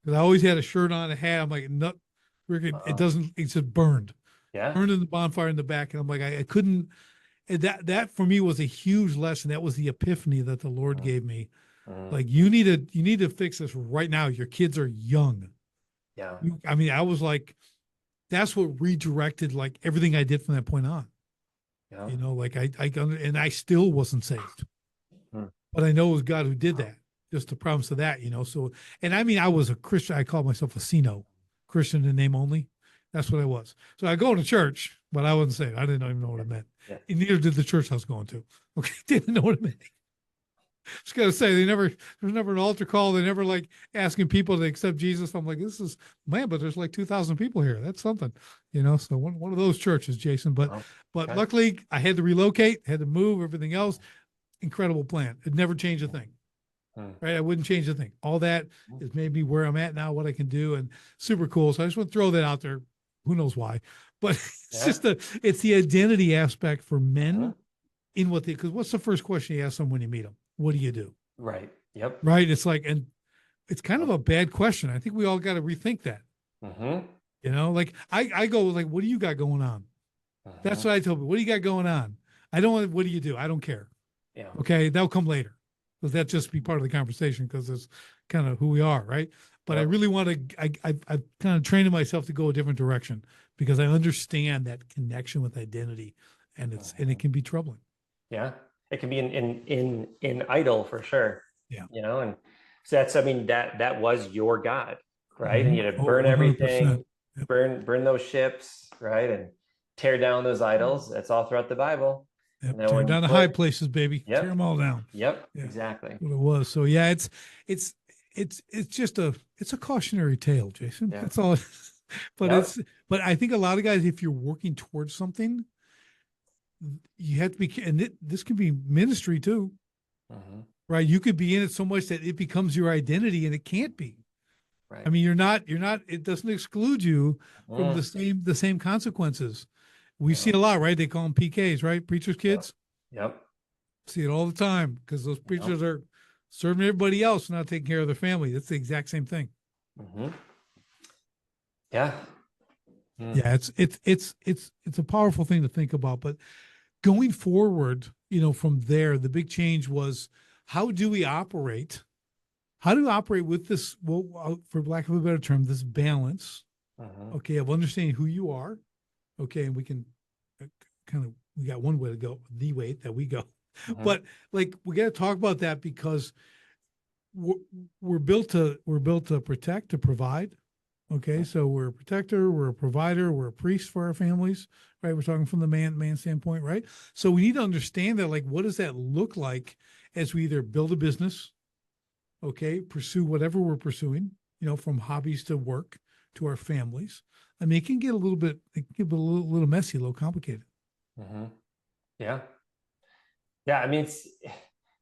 Because I always had a shirt on, a hat. I'm like, no, it doesn't, it's just burned. Yeah. Burned in the bonfire in the back. And I'm like, I couldn't, that for me was a huge lesson. That was the epiphany that the Lord gave me. Like, you need to fix this right now. Your kids are young. Yeah. I mean, I was like, that's what redirected like everything I did from that point on. Yeah. Like and I still wasn't saved, but I know it was God who did that. Just the promise of that, So, and I mean, I was a Christian. I called myself a CNO, Christian in name only. That's what I was. So I go to church, but I wasn't saved. I didn't even know what it meant. Yeah. And neither did the church I was going to. Okay, didn't know what it meant. Just gotta say, there's never an altar call. They never like asking people to accept Jesus. I'm like, this is but there's like 2,000 people here. That's something, So one of those churches, Jason. But luckily, I had to relocate, had to move, everything else. Incredible plan. It never changed a thing. Right, I wouldn't change a thing. All that has made me where I'm at now, what I can do, and super cool. So I just want to throw that out there. Who knows why? But it's it's the identity aspect for men in what because what's the first question you ask them when you meet them? What do you do? Right. Yep. Right. It's like, and it's kind of a bad question. I think we all got to rethink that. Like I go like, what do you got going on? That's what I told me. What do you got going on? I don't want, what do you do? I don't care. Yeah. Okay. That'll come later. Because that just be part of the conversation because it's kind of who we are. Right. But I really want to, I've kind of trained myself to go a different direction because I understand that connection with identity and and it can be troubling. Yeah. It can be in idol for sure. Yeah. And so I mean, that was your God, right? And you had to burn everything, burn those ships, right? And tear down those idols. That's all throughout the Bible. Yep. Tear down the high places, baby. Yep. Tear them all down. Yep. Yeah. Exactly. What it was. So yeah, it's just it's a cautionary tale, Jason. Yeah. That's all. But but I think a lot of guys, if you're working towards something, you have to be, and this can be ministry too, right? You could be in it so much that it becomes your identity, and it can't be. Right. I mean, you're not. It doesn't exclude you from the same consequences. We see a lot, right? They call them PKs, right? Preachers' kids. Yep. See it all the time because those preachers are serving everybody else, not taking care of their family. That's the exact same thing. Yeah. Yeah, it's a powerful thing to think about. But going forward, from there, the big change was how do we operate? How do we operate with this? Well, for lack of a better term, this balance. Okay, of understanding who you are. Okay, and we can we got one way to go, the way that we go. But like we got to talk about that because we're built to protect, to provide. Okay, so we're a protector, we're a provider, we're a priest for our families, right? We're talking from the man standpoint, right? So we need to understand that, like, what does that look like as we either build a business, okay, pursue whatever we're pursuing, from hobbies to work to our families. I mean, it can get a little messy, a little complicated. Yeah. Yeah. I mean, it's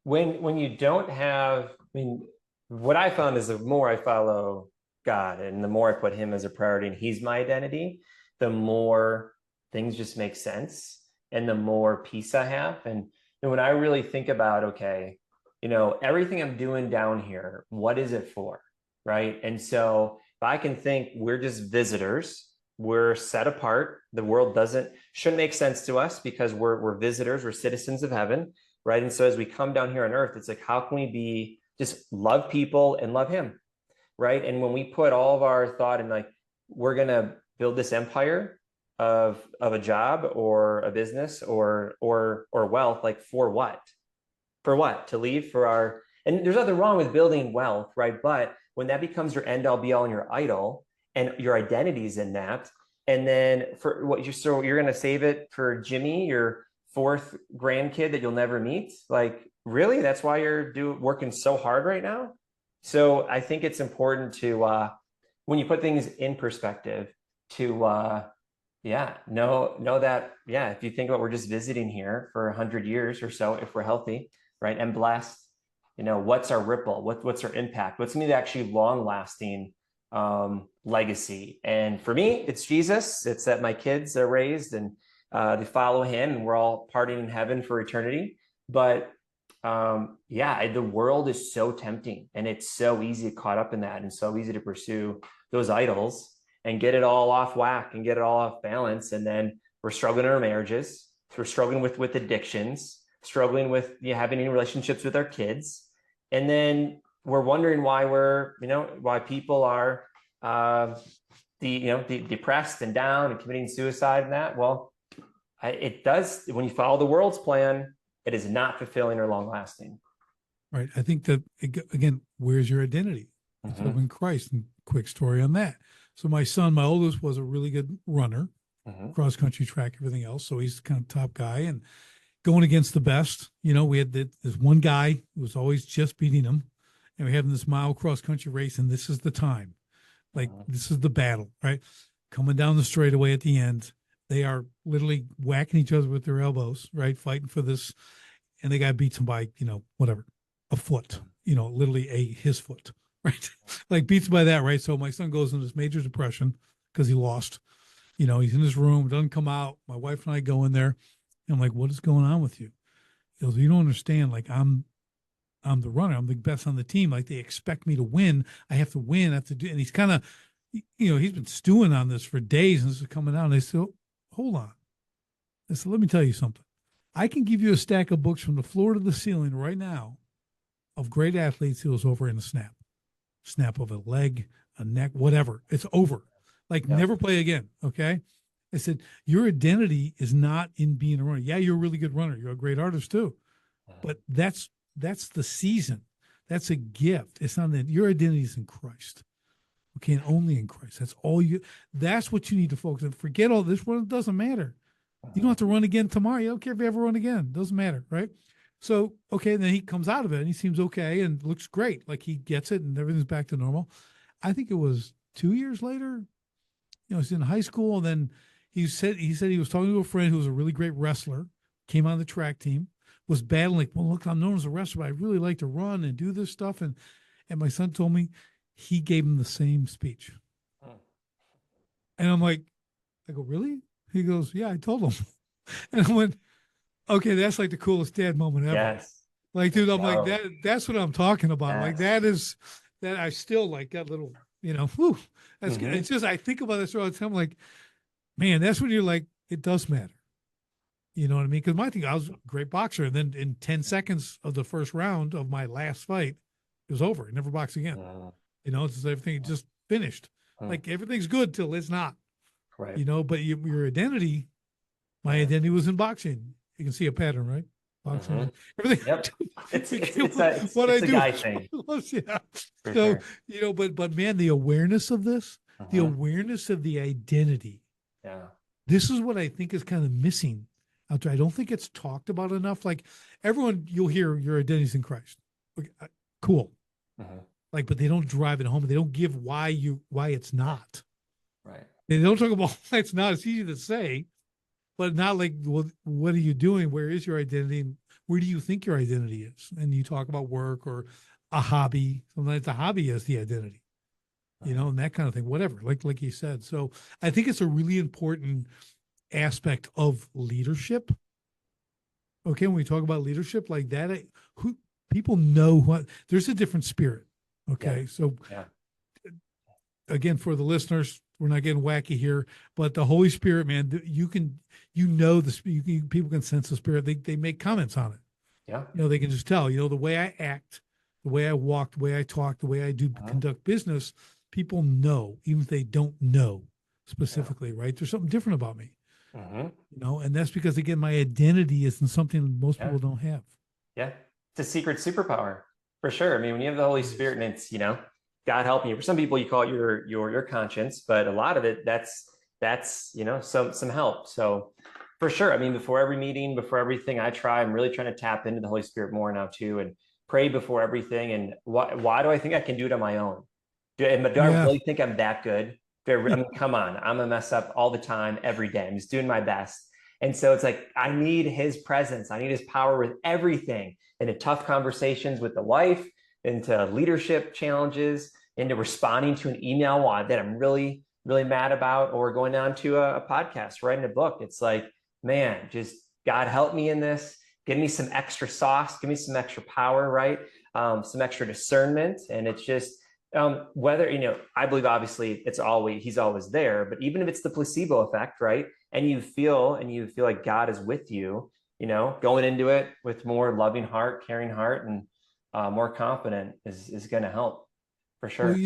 when you don't have, I mean, what I found is the more I follow God and the more I put him as a priority and he's my identity, the more things just make sense and the more peace I have. And when I really think about, okay, everything I'm doing down here, what is it for? Right. And so if I can think we're just visitors, we're set apart. The world shouldn't make sense to us because we're visitors, we're citizens of heaven, right? And so as we come down here on earth, it's like, how can we just love people and love him, right? And when we put all of our thought in like, we're gonna build this empire of a job or a business or wealth, like for what? For what? To leave for our, and there's nothing wrong with building wealth, right? But when that becomes your end all be all and your idol, and your identity's in that, and then for what you're gonna save it for Jimmy, your fourth grandkid that you'll never meet, like really, that's why you're working so hard right now. So I think it's important to when you put things in perspective, to know that, if you think about, we're just visiting here for 100 years or so, if we're healthy, right, and blessed, what's our ripple, what's our impact, what's gonna be the actually long lasting legacy. And for me, it's Jesus. It's that my kids are raised and they follow him, and we're all partying in heaven for eternity. But the world is so tempting, and it's so easy to get caught up in that, and so easy to pursue those idols and get it all off whack and get it all off balance. And then we're struggling in our marriages. We're struggling with addictions, struggling with having any relationships with our kids. And then we're wondering why why people are depressed and down and committing suicide and that. Well, it does, when you follow the world's plan, it is not fulfilling or long lasting. Right. I think that, again, where's your identity? It's in Christ. And quick story on that. So my son, my oldest, was a really good runner, cross country, track, everything else. So he's the kind of top guy and going against the best. We had this one guy who was always just beating him, and we're having this mile cross country race, and this is the time. Like, this is the battle, right? Coming down the straightaway at the end, they are literally whacking each other with their elbows, right? Fighting for this. And the guy beats him by, a foot, literally his foot, right? Like, beats by that, right? So my son goes into this major depression because he lost. He's in his room, doesn't come out. My wife and I go in there. And I'm like, what is going on with you? He goes, you don't understand. Like, I'm the runner. I'm the best on the team. Like, they expect me to win. I have to win. I have to do. And he's kind of, he's been stewing on this for days, and this is coming out. And they said, oh, hold on. I said, let me tell you something. I can give you a stack of books from the floor to the ceiling right now of great athletes who was over in a snap of a leg, a neck, whatever. It's over. Like, never play again. Okay. I said, your identity is not in being a runner. Yeah, you're a really good runner. You're a great artist too. But that's the season. That's a gift. It's not that your identity is in Christ. Okay, and only in Christ. That's what you need to focus on. Forget all this. Well, it doesn't matter. You don't have to run again tomorrow. You don't care if you ever run again. It doesn't matter, right? So, okay, and then he comes out of it and he seems okay and looks great. Like, he gets it and everything's back to normal. I think it was 2 years later, he's in high school, and then he said he was talking to a friend who was a really great wrestler, came on the track team, was battling, like, well, look, I'm known as a wrestler, but I really like to run and do this stuff. And my son told me he gave him the same speech. And I'm like, I go, really? He goes, yeah, I told him. And I went, okay, that's like the coolest dad moment ever. Yes. Like, dude, I'm like, that's what I'm talking about. Yes. Like, that I still like that little, whew, that's good. It's just, I think about this all the time, like, man, that's when you're like, it does matter. You know what I mean? Because my thing, I was a great boxer. And then in 10 seconds of the first round of my last fight, it was over. I never boxed again. It's just, everything just finished. Like, everything's good till it's not. Right. But your identity, my identity was in boxing. You can see a pattern, right? Boxing, everything. Yep. It's what I do. Guy thing. Yeah. So, sure. But man, the awareness of this, the awareness of the identity. Yeah. This is what I think is kind of missing out there. I don't think it's talked about enough. Like, everyone, you'll hear your identity's in Christ. Okay, cool. Like, but they don't drive it home. They don't give why it's not. Right. They don't talk about why it's not. It's easy to say, but not like, well, what are you doing? Where is your identity? And where do you think your identity is? And you talk about work or a hobby. Sometimes the hobby is the identity, and that kind of thing, whatever, like you said. So I think it's a really important aspect of leadership. Okay. When we talk about leadership like that, who people know what, there's a different spirit. Okay. Yeah. So again, for the listeners, we're not getting wacky here, but the Holy Spirit, man, you can, people can sense the Spirit. They make comments on it. Yeah. They can just tell, the way I act, the way I walk, the way I talk, the way I do Uh-huh. conduct business, people know, even if they don't know Yeah. specifically, right? There's something different about me, Mm-hmm. and that's because, again, my identity isn't something most Yeah. people don't have. Yeah. It's a secret superpower for sure. I mean, when you have the Holy It is. Spirit and it's, God helping you. For some people, you call it your conscience, but a lot of it, that's some help. So for sure. I mean, before every meeting, before everything, I'm really trying to tap into the Holy Spirit more now too, and pray before everything. And why do I think I can do it on my own? Do I Yeah. really think I'm that good? I mean, come on, I'm a mess up all the time, every day. I'm just doing my best. And so it's like, I need his presence. I need his power with everything, into tough conversations with the wife, into leadership challenges, into responding to an email that I'm really, really mad about, or going on to a podcast, writing a book. It's like, man, just God help me in this. Give me some extra sauce. Give me some extra power, right? Some extra discernment. And it's just, whether, I believe obviously he's always there, but even if it's the placebo effect, right? And you feel like God is with you, going into it with more loving heart, caring heart, and more confident is going to help for Well,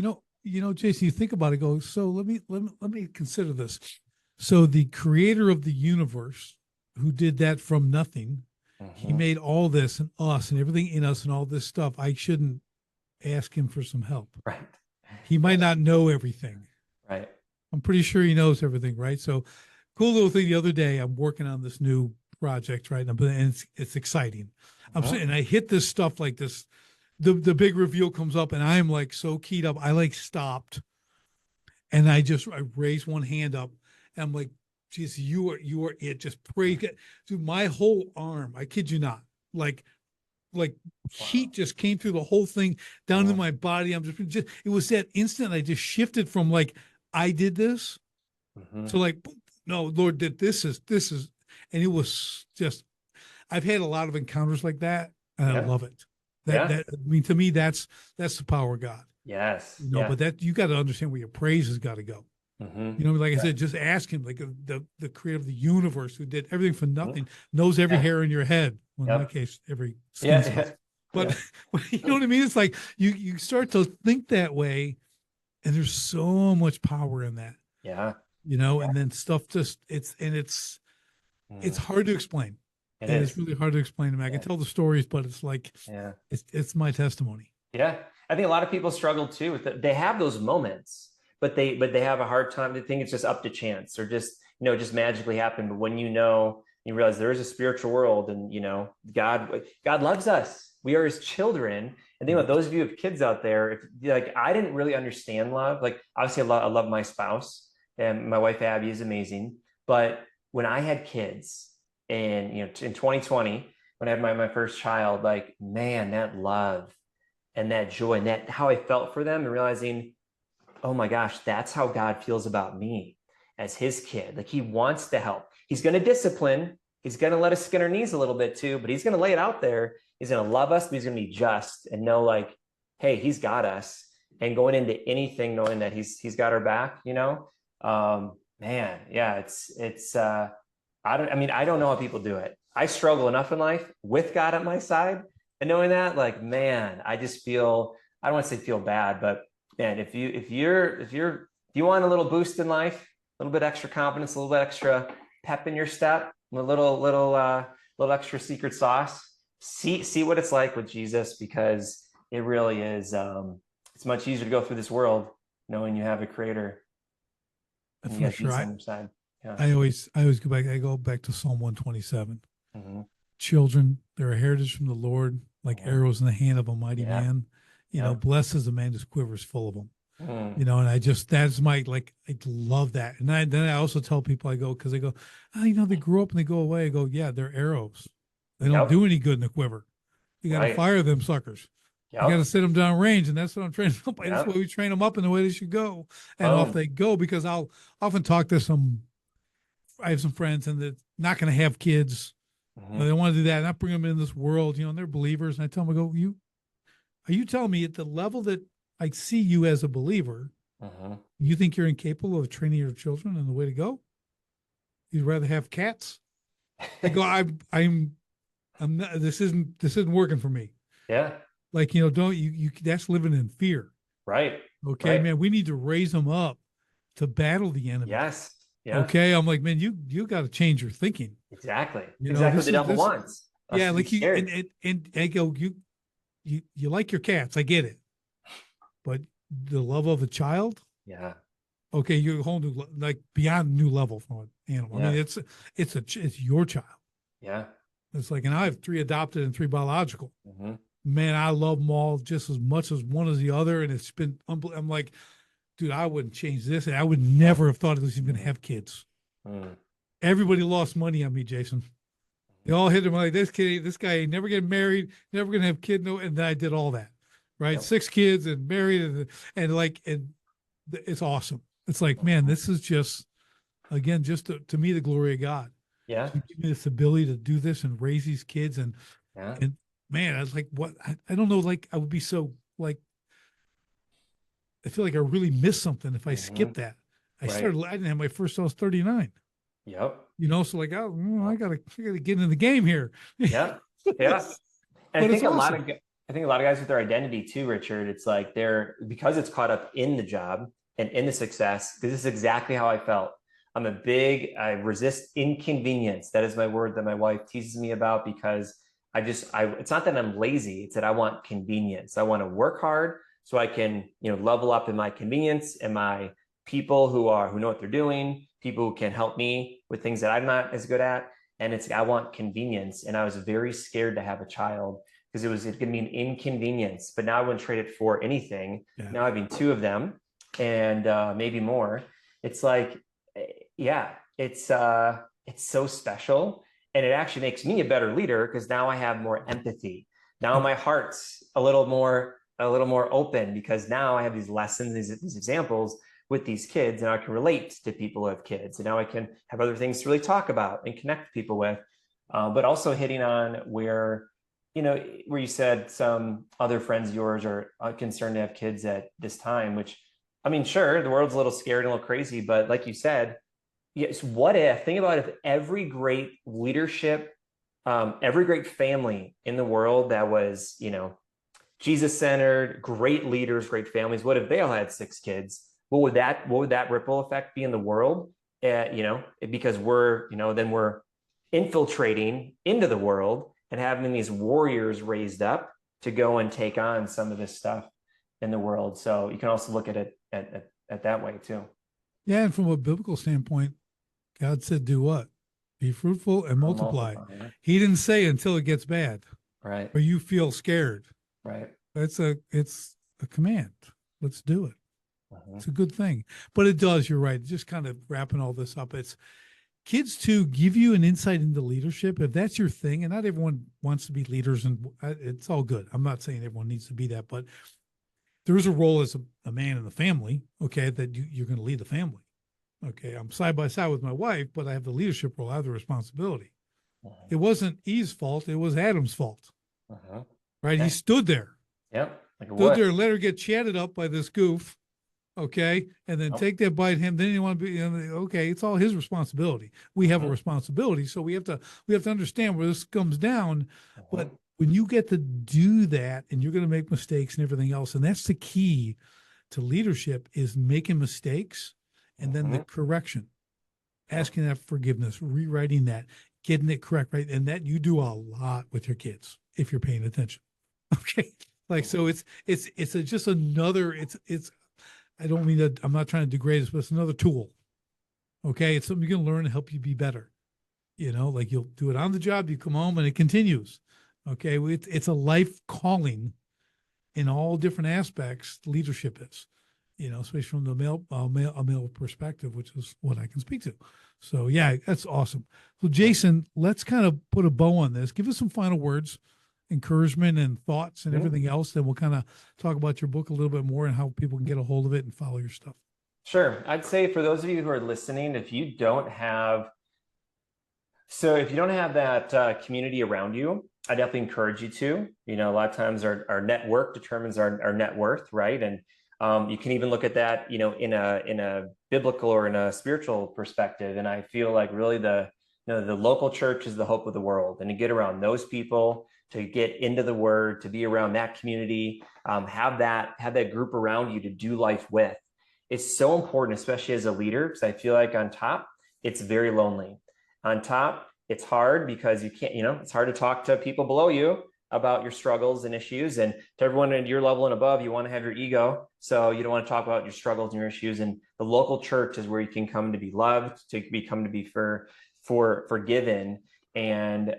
sure. Jason, you think about it, go, so let me consider this. So the creator of the universe, who did that from nothing, he Mm-hmm. made all this and us and everything in us and all this stuff. I shouldn't ask him for some help. Right. He might Yeah. not know everything. Right. I'm pretty sure he knows everything, right? So, cool little thing. The other day, I'm working on this new project, right? And it's exciting. I'm Mm-hmm. sitting, and I hit this stuff like this. The big reveal comes up, and I'm like so keyed up. I like stopped, and I raised one hand up, and I'm like, "Jesus, you are it." Just pray, dude. My whole arm, I kid you not, like heat Wow. just came through the whole thing down to Uh-huh. my body. Just it was that instant. I just shifted from like I did this Mm-hmm. to like, no, Lord, this is, and it was just. I've had a lot of encounters like that, and I Yeah. love it. Yeah. I mean, to me, that's the power of God. Yes. Yeah. But that you got to understand where your praise has got to go. Mm-hmm. Like I Yeah. said, just ask him, like the creator of the universe who did everything for Mm-hmm. nothing, knows every Yeah. hair in your head. Well, in my Yep. case, every skin Yeah. cell. Yeah. But, Yeah. but you know what I mean? It's like you start to think that way, and there's so much power in that. Yeah. And then stuff just it's Mm. hard to explain. It It is is. really hard to explain to me. I can Yeah. tell the stories, but it's like Yeah. it's my testimony. Yeah, I think a lot of people struggle too with it. They have those moments, but they have a hard time. They think it's just up to chance, or just magically happen. But when you realize there is a spiritual world, and God loves us. We are His children. And think about those of you who have kids out there. If like I didn't really understand love. Like obviously, I love my spouse, and my wife Abby is amazing. But when I had kids, and in 2020, when I had my first child, like man, that love and that joy and that how I felt for them, and realizing, oh my gosh, that's how God feels about me as his kid. Like he wants to help. He's going to discipline. He's going to let us skin our knees a little bit too, but he's going to lay it out there. He's going to love us, but he's going to be just and know like, hey, he's got us. And going into anything, knowing that he's got our back. Man, yeah, I don't know how people do it. I struggle enough in life with God at my side, and knowing that, like, man, I just feel, I don't want to say feel bad, but man, if you want a little boost in life, a little bit extra confidence, a little bit extra pep in your step, a little extra secret sauce, see what it's like with Jesus, because it really is, it's much easier to go through this world knowing you have a creator and you For got sure. Jesus on your side. Yeah. I always go back to Psalm 127. Mm-hmm. Children, they're a heritage from the Lord, like Mm-hmm. arrows in the hand of a mighty Yeah. man. Yeah. Blessed is the man whose quiver is full of them. Mm. And that's my, like, I love that. And then I also tell people, I go, because they go, they grow up and they go away. I go, yeah, they're arrows. They don't Yep. do any good in the quiver. You got to Right. fire them suckers. You got to Yep. sit them down range. And that's what I'm training them up. That's Yep. why we train them up in the way they should go. And off Boom. they go, because I'll often talk to I have some friends and they're not going to have kids. Mm-hmm. They want to do that, not bring them in this world, and they're believers. And I tell them, are you telling me at the level that I see you as a believer, Mhm. You think you're incapable of training your children and the way to go? You'd rather have cats? I go, I'm not, this isn't working for me. Yeah. Like, don't you, that's living in fear. Right. Okay, Right. man, we need to raise them up to battle the enemy. Yes. Yeah. Okay. I'm like, man, you got to change your thinking. Exactly. Exactly what the devil This, wants us yeah, to be like you, scared. and I go, you like your cats. I get it. But the love of a child, Yeah. okay, you're a whole new, like beyond new level from an animal. I mean, Yeah. it's your child. Yeah. It's like, and I have 3 adopted and 3 biological. Hmm. Man, I love them all just as much as one as the other. And it's been, I'm like, dude, I wouldn't change this. And I would never have thought I was even going to have kids. Mm. Everybody lost money on me, Jason. They all hit him like, this guy ain't never getting married, never going to have kids. No. And then I did all that, right? Yep. 6 kids and married and it's awesome. It's like, man, this is just, again, just to me, the glory of God. Yeah. To give me this ability to do this and raise these kids Yeah. and man, I was like, what? I don't know. Like, I would be so like, I feel like I really missed something if I Hmm. skip that. Right. I didn't have my first till I was 39, Yep. so like, oh, Yep. I gotta get in the game here. Yeah. Yeah. And But it's awesome. I think a lot of guys with their identity too, Richard, it's like they're because it's caught up in the job and in the success, because this is exactly how I felt. I resist inconvenience. That is my word that my wife teases me about because it's not that I'm lazy. It's that I want convenience. I want to work hard so I can, level up in my convenience and my people who know what they're doing, people who can help me with things that I'm not as good at. And I want convenience. And I was very scared to have a child because it could mean inconvenience. But now I wouldn't trade it for anything. Yeah. Now having 2 of them and maybe more, it's like, yeah, it's so special. And it actually makes me a better leader because now I have more empathy. Now Yep. my heart's a little more open because now I have these lessons, these examples with these kids, and I can relate to people who have kids, and now I can have other things to really talk about and connect people with. But also hitting on where you said some other friends of yours are concerned to have kids at this time, which I mean, sure, the world's a little scared and a little crazy, but like you said, yes, think about if every great leadership, every great family in the world that was, Jesus centered, great leaders, great families. What if they all had 6 kids? What would that ripple effect be in the world? Because then we're infiltrating into the world and having these warriors raised up to go and take on some of this stuff in the world. So you can also look at it at that way too. Yeah. And from a biblical standpoint, God said, do what? Be fruitful and I'll multiply. multiply. He didn't say until it gets bad Right. or you feel scared. Right. It's a command. Let's do it. Uh-huh. It's a good thing. But it does, you're right. Just kind of wrapping all this up. It's kids too give you an insight into leadership. If that's your thing, and not everyone wants to be leaders, and it's all good. I'm not saying everyone needs to be that, but there is a role as a man in the family, okay, that you're going to lead the family. Okay. I'm side by side with my wife, but I have the leadership role. I have the responsibility. Uh-huh. It wasn't Eve's fault. It was Adam's fault. Uh-huh. Right. Okay. He stood there. Yep. Stood there and let her get chatted up by this goof. Okay. And then take that bite him. Then you want to be, okay. It's all his responsibility. We have a responsibility. So we have to understand where this comes down. But when you get to do that and you're going to make mistakes and everything else, and that's the key to leadership is making mistakes and then the correction, asking that forgiveness, rewriting that, getting it correct. Right. And that you do a lot with your kids if you're paying attention. Okay. Like, so just another, I don't mean that I'm not trying to degrade this, but it's another tool. Okay. It's something you can learn to help you be better. Like you'll do it on the job, you come home and it continues. Okay. It's a life calling in all different aspects. Leadership is, especially from the male perspective, which is what I can speak to. So yeah, that's awesome. So Jason, let's kind of put a bow on this. Give us some final words, encouragement and thoughts and everything else. Then we'll kind of talk about your book a little bit more and how people can get a hold of it and follow your stuff. Sure. I'd say for those of you who are listening, if you don't have that community around you, I definitely encourage you to. A lot of times our network determines our net worth, right? And You can even look at that, in a biblical or in a spiritual perspective. And I feel like really the local church is the hope of the world, and to get around those people, to get into the word, to be around that community, have that group around you to do life with. It's so important, especially as a leader, because I feel like on top, it's very lonely. On top, it's hard because you can't, it's hard to talk to people below you about your struggles and issues. And to everyone at your level and above, you want to have your ego. So you don't want to talk about your struggles and your issues. And the local church is where you can come to be loved, come to be forgiven, and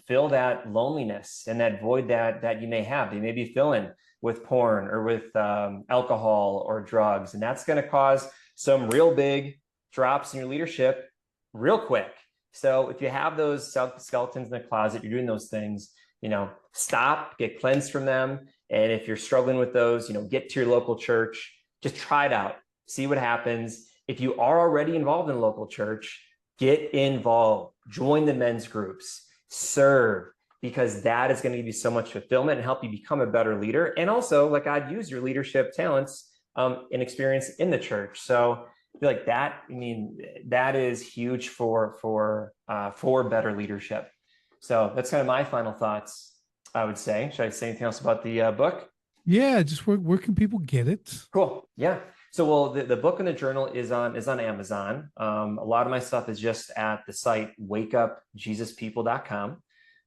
fill that loneliness and that void that you may have. They may be filling with porn or with alcohol or drugs. And that's going to cause some real big drops in your leadership real quick. So if you have those skeletons in the closet, you're doing those things, stop, get cleansed from them. And if you're struggling with those, get to your local church, just try it out, see what happens. If you are already involved in a local church, get involved, join the men's groups, serve, because that is going to give you so much fulfillment and help you become a better leader. And also, like, I'd use your leadership talents and experience in the church. So I feel like that, that is huge for better leadership. So that's kind of my final thoughts, I would say. Should I say anything else about the book? Yeah, just where can people get it? Cool. Yeah. So, well, the book and the journal is on Amazon. A lot of my stuff is just at the site wakeupjesuspeople.com,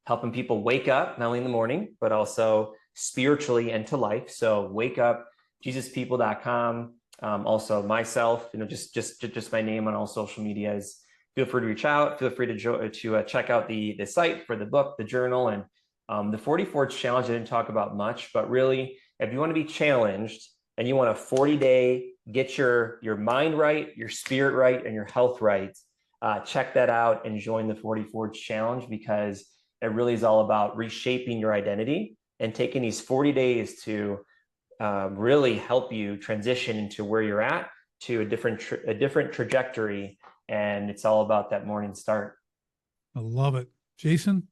helping people wake up not only in the morning, but also spiritually and to life. So wakeupjesuspeople.com. Also myself, just my name on all social medias. Feel free to reach out. Feel free to check out the site for the book, the journal, and the 44 challenge. I didn't talk about much, but really, if you want to be challenged and you want a 40-day, get your mind right, your spirit right, and your health right, check that out and join the 44 challenge, because it really is all about reshaping your identity and taking these 40 days to really help you transition into where you're at to a different trajectory. And it's all about that morning start. I love it. Jason,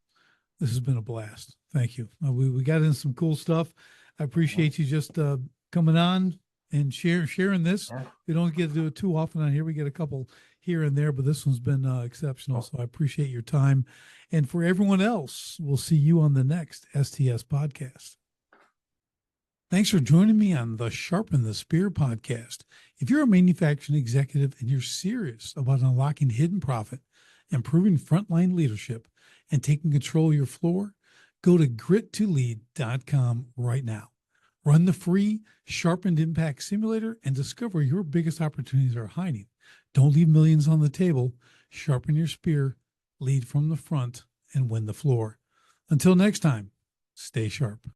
this has been a blast. Thank you. We got in some cool stuff. I appreciate you just coming on and sharing this. Yeah. We don't get to do it too often on here. We get a couple here and there, but this one's been exceptional. So I appreciate your time. And for everyone else, we'll see you on the next STS podcast. Thanks for joining me on the Sharpen the Spear podcast. If you're a manufacturing executive and you're serious about unlocking hidden profit, improving frontline leadership, and taking control of your floor, go to grit2lead.com right now. Run the free Sharpened Impact Simulator and discover your biggest opportunities are hiding. Don't leave millions on the table. Sharpen your spear, lead from the front, and win the floor. Until next time, stay sharp.